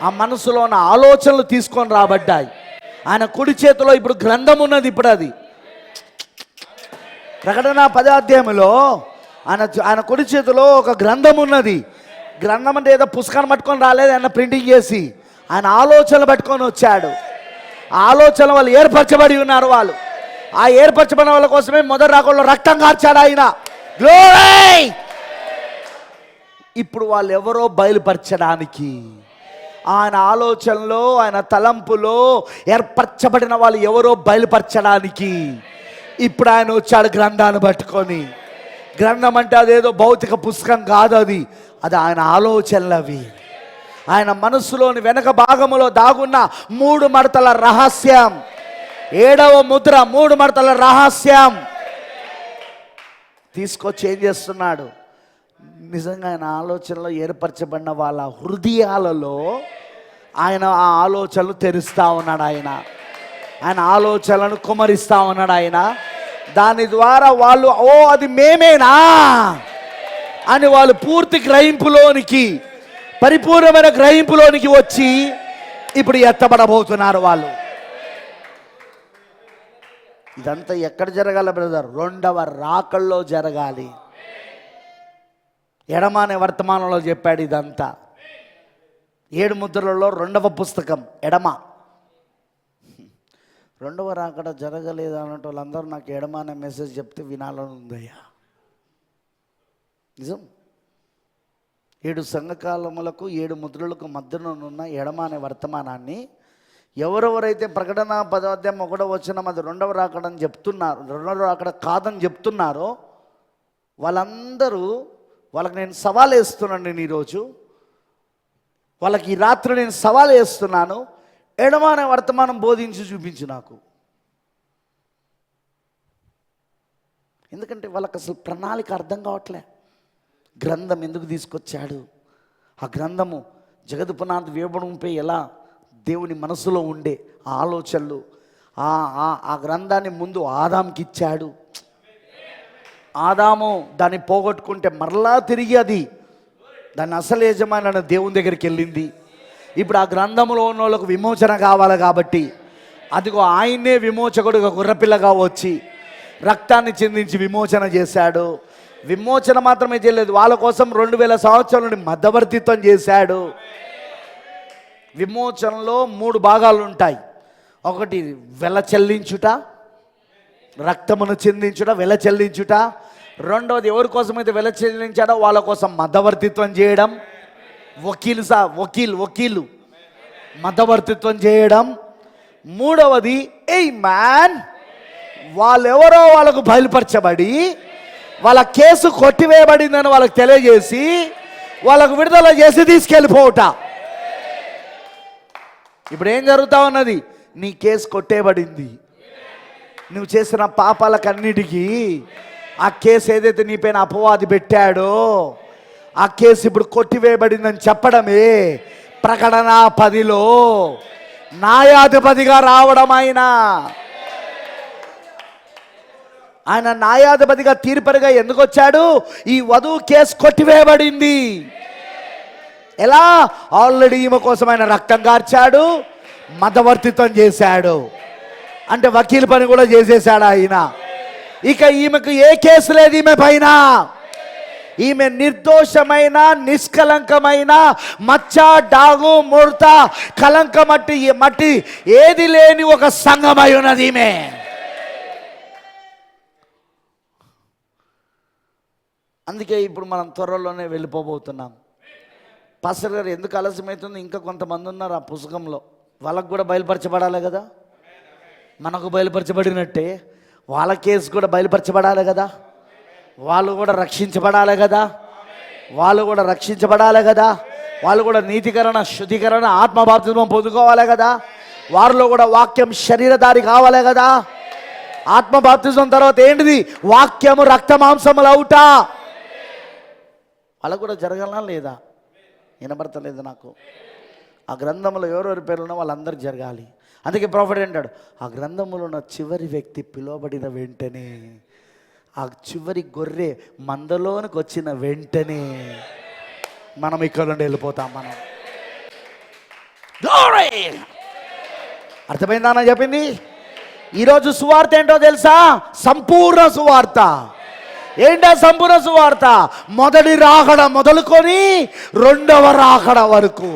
ఆ మనసులో ఉన్న ఆలోచనలు తీసుకొని రాబడ్డాయి. ఆయన కుడి చేతిలో ఇప్పుడు గ్రంథం ఉన్నది. ఇప్పుడు అది ప్రకటన 10వ అధ్యాయంలో ఆయన కుడి చేతిలో ఒక గ్రంథం ఉన్నది. గ్రంథం అంటే ఏదో పుస్తకాన్ని పట్టుకొని రాలేదు, ఆయన ప్రింటింగ్ చేసి ఆయన ఆలోచనలు పట్టుకొని వచ్చాడు. ఆ ఆలోచన వాళ్ళు ఏర్పరచబడి ఉన్నారు. వాళ్ళు ఆ ఏర్పరచబడిన వాళ్ళ కోసమే మొదటి రాకడలో రక్తం కార్చాడు ఆయన. గ్లోరీ! ఇప్పుడు వాళ్ళు ఎవరో బయలుపరచడానికి, ఆయన ఆలోచనలో, ఆయన తలంపులో ఏర్పరచబడిన వాళ్ళు ఎవరో బయలుపరచడానికి ఇప్పుడు ఆయన వచ్చాడు గ్రంథాన్ని పట్టుకొని. గ్రంథం అంటే అదేదో భౌతిక పుస్తకం కాదు, అది ఆయన ఆలోచనలు. అవి ఆయన మనస్సులోని వెనక భాగములో దాగున్న 3 మడతల రహస్యం. 7వ ముద్ర 3 మడతల రహస్యం తీసుకొచ్చి ఏం చేస్తున్నాడు? నిజంగా ఆయన ఆలోచనలో ఏర్పరచబడిన వాళ్ళ హృదయాలలో ఆయన ఆ ఆలోచనలు తెరుస్తూ ఉన్నాడు. ఆయన ఆలోచనలను కుమరిస్తూ ఉన్నాడు. ఆయన దాని ద్వారా వాళ్ళు, ఓ అది మేమేనా, అని వాళ్ళు పూర్తి గ్రహింపులోనికి, పరిపూర్ణమైన గ్రహింపులోనికి వచ్చి ఇప్పుడు ఎత్తబడబోతున్నారు వాళ్ళు. ఇదంతా ఎక్కడ జరగాలి బ్రదర్? రెండవ రాకల్లో జరగాలి. ఎడమ అనే వర్తమానంలో చెప్పాడు ఇదంతా. 7 ముద్రలలో 2వ పుస్తకం ఎడమ. రెండవ రాకడ జరగలేదు అన్నట్టు వాళ్ళందరూ నాకు ఎడమ అనే మెసేజ్ చెప్తే వినాలని ఉందయ్యా. నిజం. 7 సంఘకాలములకు 7 ముద్రలకు మధ్యనున్న ఎడమ అనే వర్తమానాన్ని ఎవరెవరైతే ప్రకటన 10వ అధ్యాయం 1వ వచనం అది రెండవ రాకడని చెప్తున్నారు, రెండవ రాకడ కాదని చెప్తున్నారో వాళ్ళందరూ, వాళ్ళకి నేను సవాల్ వేస్తున్నాను. నేను ఈరోజు వాళ్ళకి ఈ రాత్రి నేను సవాల్ వేస్తున్నాను. ఎడమ అనే వర్తమానం బోధించి చూపించు నాకు. ఎందుకంటే వాళ్ళకి అసలు ప్రణాళిక అర్థం కావట్లే. గ్రంథం ఎందుకు తీసుకొచ్చాడు? ఆ గ్రంథము జగదు పునాది వేయబడంపై ఎలా దేవుని మనసులో ఉండే ఆలోచనలు, ఆ గ్రంథాన్ని ముందు ఆదాంకి ఇచ్చాడు. ఆదాము దాన్ని పోగొట్టుకుంటే మరలా తిరిగి అది దాన్ని అసలు యజమాని దేవుని దగ్గరికి వెళ్ళింది. ఇప్పుడు ఆ గ్రంథంలో ఉన్న వాళ్ళకు విమోచన కావాలి కాబట్టి అదిగో ఆయన్నే విమోచకుడుగా గుర్రపిల్లగా వచ్చి రక్తాన్ని చిందించి విమోచన చేశాడు. విమోచన మాత్రమే చేయలేదు, వాళ్ళ కోసం 2000 సంవత్సరాల నుండి మధ్యవర్తిత్వం చేశాడు. విమోచనలో 3 భాగాలు ఉంటాయి. ఒకటి వెల చెల్లించుట, రక్తమును చిందించుట, వెల చెల్లించుట. రెండవది ఎవరి కోసమైతే వెల చెల్లించాడో వాళ్ళ కోసం మధ్యవర్తిత్వం చేయడం, వకీలు మధ్యవర్తిత్వం చేయడం. మూడవది మ్యాన్, వాళ్ళెవరో వాళ్ళకు బయలుపరచబడి వాళ్ళ కేసు కొట్టివేయబడిందని వాళ్ళకి తెలియజేసి వాళ్ళకు విడుదల చేసి తీసుకెళ్ళిపోవట. ఇప్పుడు ఏం జరుగుతా ఉన్నది? నీ కేసు కొట్టేయబడింది. నువ్వు చేసిన పాపాలకన్నిటికీ ఆ కేసు ఏదైతే నీ పైన అపవాది పెట్టాడో ఆ కేసు ఇప్పుడు కొట్టివేయబడిందని చెప్పడమే ప్రకటన 10లో న్యాయాధిపతిగా రావడం. ఆయన న్యాయాధిపతిగా తీర్పరిగా ఎందుకు వచ్చాడు? ఈ వధువు కేసు కొట్టివేయబడింది. ఎలా? ఆల్రెడీ ఈమె కోసం ఆయన రక్తం కార్చాడు, మధ్యవర్తిత్వం చేశాడు, అంటే వకీల్ పని కూడా చేసేశాడు ఆయన. ఇక ఈమెకు ఏ కేసు లేదు ఈమె పైన. ఈమె నిర్దోషమైన, నిష్కలంకమైన, మచ్చ, డాగు, ముడత, కలంక మట్టి ఏది లేని ఒక సంఘమై ఉన్నది ఈమె. అందుకే ఇప్పుడు మనం త్వరలోనే వెళ్ళిపోబోతున్నాం. పాస్టర్ గారు ఎందుకు ఆలస్యమవుతుంది? ఇంకా కొంతమంది ఉన్నారు ఆ పుస్తకంలో, వాళ్ళకు కూడా బయలుపరచబడాలి కదా. మనకు బయలుపరచబడినట్టే వాళ్ళ కేసు కూడా బయలుపరచబడాలి కదా. వాళ్ళు కూడా రక్షించబడాలి కదా. వాళ్ళు కూడా నీతికరణ, శుద్ధీకరణ, ఆత్మ బాప్తిస్మం పొందుకోవాలి కదా. వారిలో కూడా వాక్యం శరీరధారి కావాలి కదా. ఆత్మ బాప్తిస్మం తర్వాత ఏంటిది? వాక్యము రక్త మాంసములు అవుట. వాళ్ళకు కూడా జరగాలనా లేదా? వినబడతలేదు నాకు. ఆ గ్రంథంలో ఎవరెవరి పేర్లున్నా వాళ్ళందరూ జరగాలి. అందుకే ప్రాఫెట్ అంటాడు, ఆ గ్రంథంలో ఉన్న చివరి వ్యక్తి పిలువబడిన వెంటనే, ఆ చివరి గొర్రె మందలోనికి వచ్చిన వెంటనే మనం ఇక్కడ నుండి వెళ్ళిపోతాం. మనం అర్థమైందా అని చెప్పింది. ఈరోజు సువార్త ఏంటో తెలుసా? సంపూర్ణ సువార్త. ఏంటా సంపూర్ణ సువార్త? మొదటి రాకడ మొదలుకొని రెండవ రాకడ వరకు.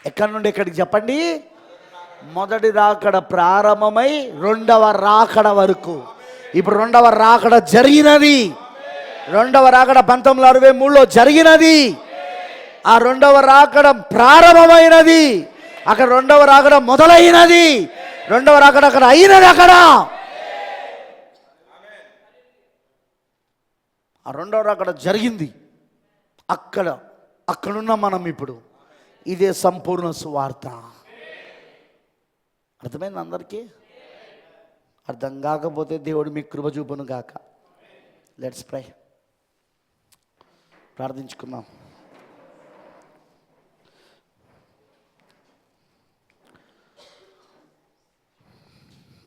ఎక్కడి నుండి ఎక్కడికి చెప్పండి? మొదటి రాకడ ప్రారంభమై రెండవ రాకడ వరకు. ఇప్పుడు రెండవ రాకడ జరిగినది. రెండవ రాకడ 1963లో జరిగినది. ఆ రెండవ రాకడ ప్రారంభమైనది. అక్కడ రెండవ రాకడ మొదలైనది. రెండవ రాకడ అక్కడ అయినది. అక్కడ ఆ రెండవ రాకడ జరిగింది. అక్కడున్న మనం ఇప్పుడు ఇదే సంపూర్ణ సువార్త. అర్థమైంది అందరికీ? అర్థం కాకపోతే దేవుడు మీకు కృప చూపును గాక. Let's pray. ప్రార్థించుకుందాం.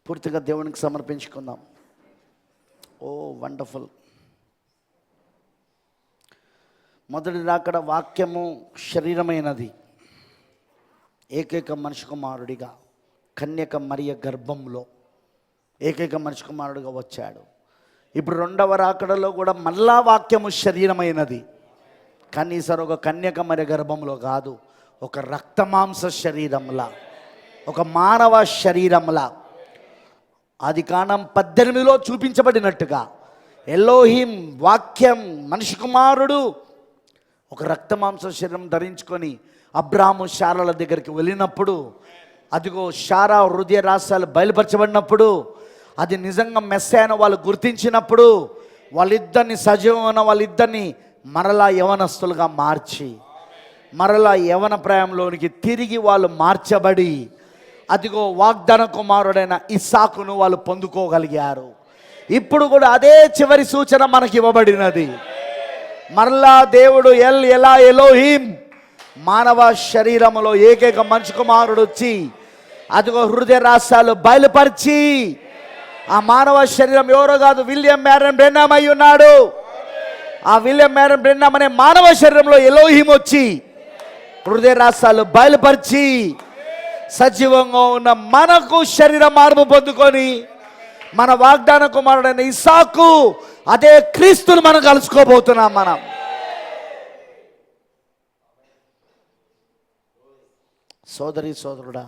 పూర్తిగా దేవునికి సమర్పించుకుందాం. ఓ వండర్ఫుల్. మొదటి రాకడ వాక్యము శరీరమైనది, ఏకైక మనిషి కుమారుడిగా కన్యక మరియ గర్భంలో ఏకైక మనిషి కుమారుడిగా వచ్చాడు. ఇప్పుడు రెండవ రాకడలో కూడా మళ్ళా వాక్యము శరీరమైనది, కానీ ఈసారి ఒక కన్యక మరియ గర్భంలో కాదు, ఒక రక్తమాంస శరీరంలా, ఒక మానవ శరీరంలా. ఆదికాండం 18లో చూపించబడినట్టుగా ఎలోహిం వాక్యం మనిషి కుమారుడు ఒక రక్తమాంస శరీరం ధరించుకొని అబ్రాహాము శారాల దగ్గరికి వెళ్ళినప్పుడు, అదిగో శారా హృదయ రహస్యాలు బయలుపరచబడినప్పుడు, అది నిజంగా మెస్సైన వాళ్ళు గుర్తించినప్పుడు, వాళ్ళిద్దరిని సజీవమైన వాళ్ళిద్దరిని మరలా యవనస్తులుగా మార్చి, మరలా యవన ప్రాయంలోనికి తిరిగి వాళ్ళు మార్చబడి, అదిగో వాగ్దాన కుమారుడైన ఇస్సాకును వాళ్ళు పొందుకోగలిగారు. ఇప్పుడు కూడా అదే చివరి సూచన మనకి ఇవ్వబడినది. మరలా దేవుడు ఎలోహిం మానవ శరీరములో ఏకైక మనిషి కుమారుడు వచ్చి, అదిగో హృదయ రహస్యాలు బయలుపరిచి, ఆ మానవ శరీరం ఎవరో కాదు, విలియం మ్యారన్ బ్రెన్నామ్ అయి ఉన్నాడు. ఆ విలియం మ్యారన్ బ్రెన్నామ్ అనే మానవ శరీరంలో ఎలోహిం వచ్చి హృదయ రహస్యాలు బయలుపరిచి, సజీవంగా ఉన్న మనకు శరీర మార్పు పొందుకొని మన వాగ్దాన కుమారుడైన ఇస్సాకు అదే క్రీస్తుని మనం కలుసుకోబోతున్నాం. మనం సోదరి సోదరుడా,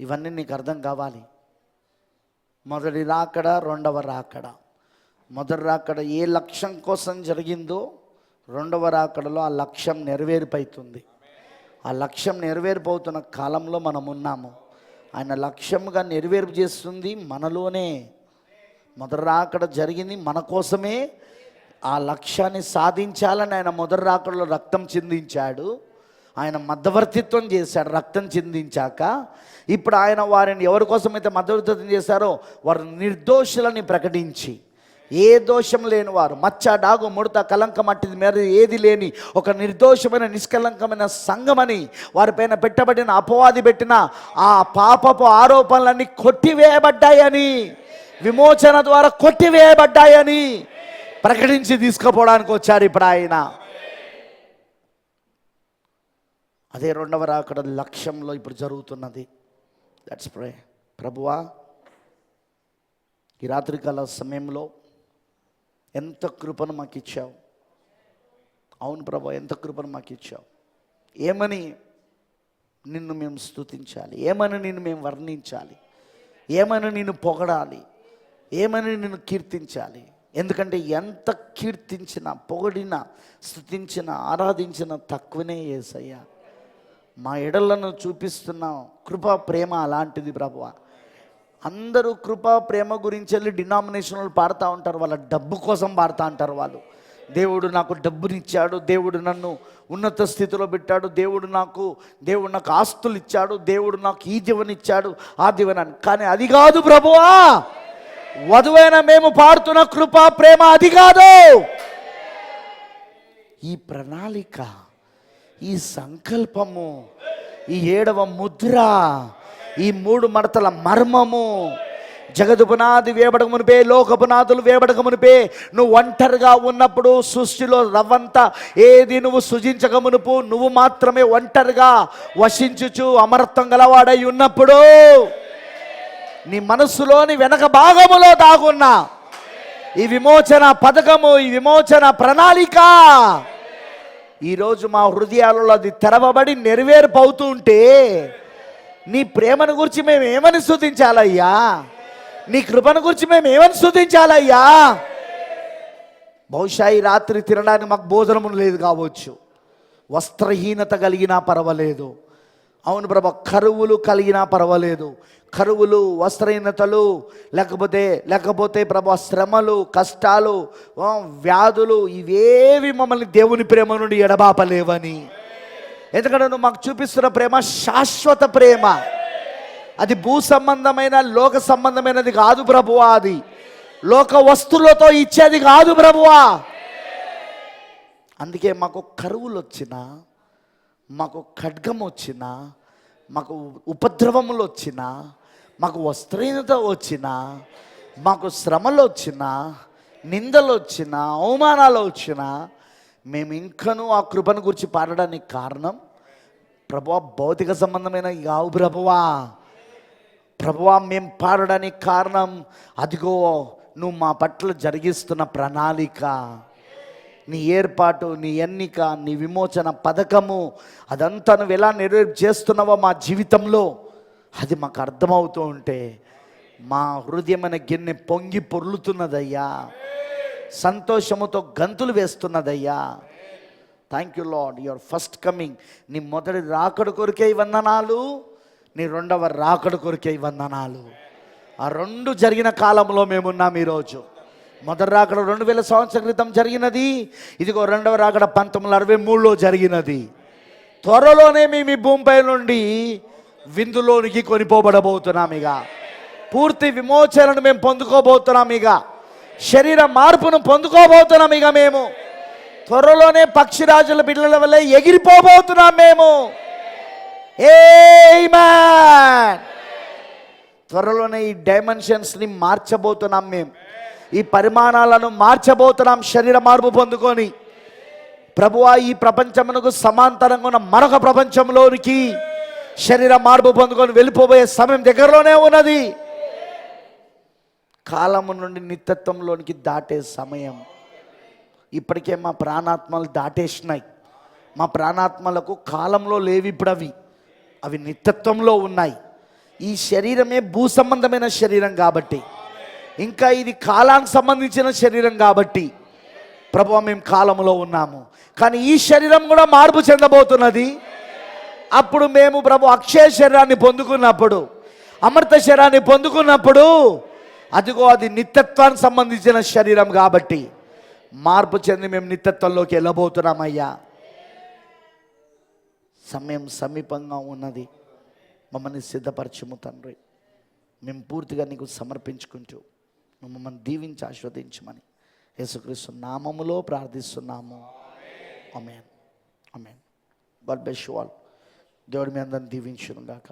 ఇవన్నీ నీకు అర్థం కావాలి. మొదటి రాకడ, రెండవ రాకడ. మొదటి రాకడ ఏ లక్ష్యం కోసం జరిగిందో రెండవ రాకడలో ఆ లక్ష్యం నెరవేరిపోతుంది. ఆ లక్ష్యం నెరవేరిపోతున్న కాలంలో మనం ఉన్నాము. ఆయన లక్ష్యంగా నెరవేర్పు చేస్తుంది మనలోనే. మొదటి రాకడ జరిగింది మన కోసమే. ఆ లక్ష్యాన్ని సాధించాలని ఆయన మొదటి రాకడలో రక్తం చిందించాడు. ఆయన మధ్యవర్తిత్వం చేశాడు రక్తం చిందించాక. ఇప్పుడు ఆయన వారిని ఎవరి కోసమైతే మధ్యవర్తిత్వం చేశారో వారు నిర్దోషులని ప్రకటించి, ఏ దోషం లేని వారు, మచ్చ డాగు ముడత కలంకం అట్టిది మీద ఏది లేని ఒక నిర్దోషమైన నిష్కలంకమైన సంఘమని వారిపైన పెట్టబడిన అపవాది పెట్టిన ఆ పాపపు ఆరోపణలన్నీ కొట్టివేయబడ్డాయని, విమోచన ద్వారా కొట్టివేయబడ్డాయని ప్రకటించి తీసుకుపోవడానికి వచ్చారు ఇప్పుడు ఆయన. అదే రెండవ రాకడ లక్ష్యంలో ఇప్పుడు జరుగుతున్నది. దట్స్ ప్రే. ప్రభువా, ఈ రాత్రికాల సమయంలో ఎంత కృపను మాకు ఇచ్చావు. అవును ప్రభు, ఎంత కృపను మాకు ఇచ్చావు. ఏమని నిన్ను మేము స్తుతించాలి, ఏమని నిన్ను మేము వర్ణించాలి, ఏమని నిన్ను పొగడాలి, ఏమని నిన్ను కీర్తించాలి. ఎందుకంటే ఎంత కీర్తించినా, పొగడినా, స్తుతించిన, ఆరాధించిన తక్కువనే యేసయ్యా. మా ఎడలను చూపిస్తున్న కృపా ప్రేమ అలాంటిది ప్రభువా. అందరూ కృపా ప్రేమ గురించి వెళ్ళి డినామినేషన్లు పాడుతూ ఉంటారు, వాళ్ళ డబ్బు కోసం పాడుతూ ఉంటారు వాళ్ళు. దేవుడు నాకు డబ్బునిచ్చాడు, దేవుడు నన్ను ఉన్నత స్థితిలో పెట్టాడు, దేవుడు నాకు ఆస్తులు ఇచ్చాడు, దేవుడు నాకు ఈ దీవెనిచ్చాడు, ఆ దీవెనని. కానీ అది కాదు ప్రభువా, వధువైన మేము పాడుతున్న కృపా ప్రేమ అది కాదు. ఈ ప్రణాళిక, ఈ సంకల్పము, ఈ 7వ ముద్ర, ఈ 3 మడతల మర్మము, జగదు పునాది వేయబడక మునిపే, లోక పునాదులు వేయబడక మునిపే, నువ్వు ఒంటరిగా ఉన్నప్పుడు సృష్టిలో రవ్వంతా ఏది నువ్వు సృజించక మునుపు నువ్వు మాత్రమే ఒంటరిగా వశించుచు అమరత్వం గలవాడై ఉన్నప్పుడు నీ మనస్సులోని వెనక భాగములో దాగున్న ఈ విమోచన పథకము, ఈ విమోచన ప్రణాళిక ఈరోజు మా హృదయాలలో అది తెరవబడి నెరవేర్పవుతూ ఉంటే, నీ ప్రేమను గురించి మేము ఏమని స్తుతించాలయ్యా, నీ కృపను గురించి మేము ఏమని స్తుతించాలయ్యా. బహుశా ఈ రాత్రి తినడానికి మాకు భోజనము లేదు కావచ్చు, వస్త్రహీనత కలిగినా పర్వాలేదు. అవును ప్రభా, కరువులు కలిగినా పర్వాలేదు. కరువులు, వస్త్రహీనతలు, లేకపోతే ప్రభా శ్రమలు, కష్టాలు, వ్యాధులు, ఇవేవి మమ్మల్ని దేవుని ప్రేమ నుండి ఎడబాపలేవని. ఎందుకంటే నువ్వు మాకు చూపిస్తున్న ప్రేమ శాశ్వత ప్రేమ. అది భూ సంబంధమైన, లోక సంబంధమైనది కాదు ప్రభువా. అది లోక వస్తువులతో ఇచ్చేది కాదు ప్రభువా. అందుకే మాకు కరువులు వచ్చినా, మాకు ఖడ్గం వచ్చినా, మాకు ఉపద్రవములు వచ్చినా, మాకు వస్త్రహీనత వచ్చినా, మాకు శ్రమలు వచ్చినా, నిందలు వచ్చినా, అవమానాలు వచ్చినా, మేము ఇంకనూ ఆ కృపను గురించి పాడడానికి కారణం, ప్రభువా భౌతిక సంబంధమైన కావు ప్రభువా మేము పాడడానికి కారణం, అదిగో నువ్వు మా పట్ల జరిగిస్తున్న ప్రణాళిక, నీ ఏర్పాటు, నీ ఎన్నిక, నీ విమోచన పథకము, అదంతా నువ్వు ఎలా నెరవేర్పు చేస్తున్నావో మా జీవితంలో, అది మాకు అర్థమవుతూ ఉంటే మా హృదయమైన గిన్నె పొంగి పొర్లుతున్నదయ్యా, సంతోషముతో గంతులు వేస్తున్నదయ్యా. Thank you Lord, your first coming. నీ మొదటి రాకడ కొరికే వందనాలు, నీ రెండవ రాకడ కొరికే వందనాలు. ఆ రెండు జరిగిన కాలంలో మేమున్నాం ఈరోజు. మొదటి రాకడ 2000 సంవత్సరాల క్రితం జరిగినది, ఇదిగో రెండవ రాకడ 1963లో జరిగినది. త్వరలోనే మేము ఈ భూమిపై నుండి విందులోనికి కొనిపోబడబోతున్నాం. ఇక పూర్తి విమోచనను మేము పొందుకోబోతున్నాం. ఇక శరీర మార్పును పొందుకోబోతున్నాం. ఇక మేము త్వరలోనే పక్షిరాజుల బిడ్డల వల్ల ఎగిరిపోబోతున్నాం మేము. ఆమేన్. త్వరలోనే ఈ డైమెన్షన్స్ని మార్చబోతున్నాం మేము, ఈ పరిమాణాలను మార్చబోతున్నాం శరీర మార్పు పొందుకొని. ప్రభువా ఈ ప్రపంచమునకు సమాంతరంగా ఉన్న మరొక ప్రపంచంలోనికి శరీర మార్పు పొందుకొని వెళ్ళిపోబోయే సమయం దగ్గరలోనే ఉన్నది. కాలము నుండి నిత్యత్వంలోనికి దాటే సమయం. ఇప్పటికే మా ప్రాణాత్మలు దాటేసినాయి. మా ప్రాణాత్మలకు కాలంలో లేవి ఇప్పుడు, అవి నిత్యత్వంలో ఉన్నాయి. ఈ శరీరమే భూ సంబంధమైన శరీరం కాబట్టి, ఇంకా ఇది కాలానికి సంబంధించిన శరీరం కాబట్టి ప్రభువా మేము కాలంలో ఉన్నాము. కానీ ఈ శరీరం కూడా మార్పు చెందబోతున్నది. అప్పుడు మేము ప్రభు అక్షయ శరీరాన్ని పొందుకున్నప్పుడు, అమృత శరీరాన్ని పొందుకున్నప్పుడు, అదిగో అది నిత్యత్వానికి సంబంధించిన శరీరం కాబట్టి మార్పు చెంది మేము నిత్యత్వంలోకి వెళ్ళబోతున్నామయ్యా. సమయం సమీపంగా ఉన్నది. మమ్మల్ని సిద్ధపరచుము తండ్రి. మేము పూర్తిగా నీకు సమర్పించుకుంటూ మమ్మల్ని దీవించి ఆశీర్వదించమని యేసుక్రీస్తు నామములో ప్రార్థిస్తున్నాము. ఆమేన్. ఆమేన్. God bless you all. దేవుడి మీ అందరిని దీవించును గాక.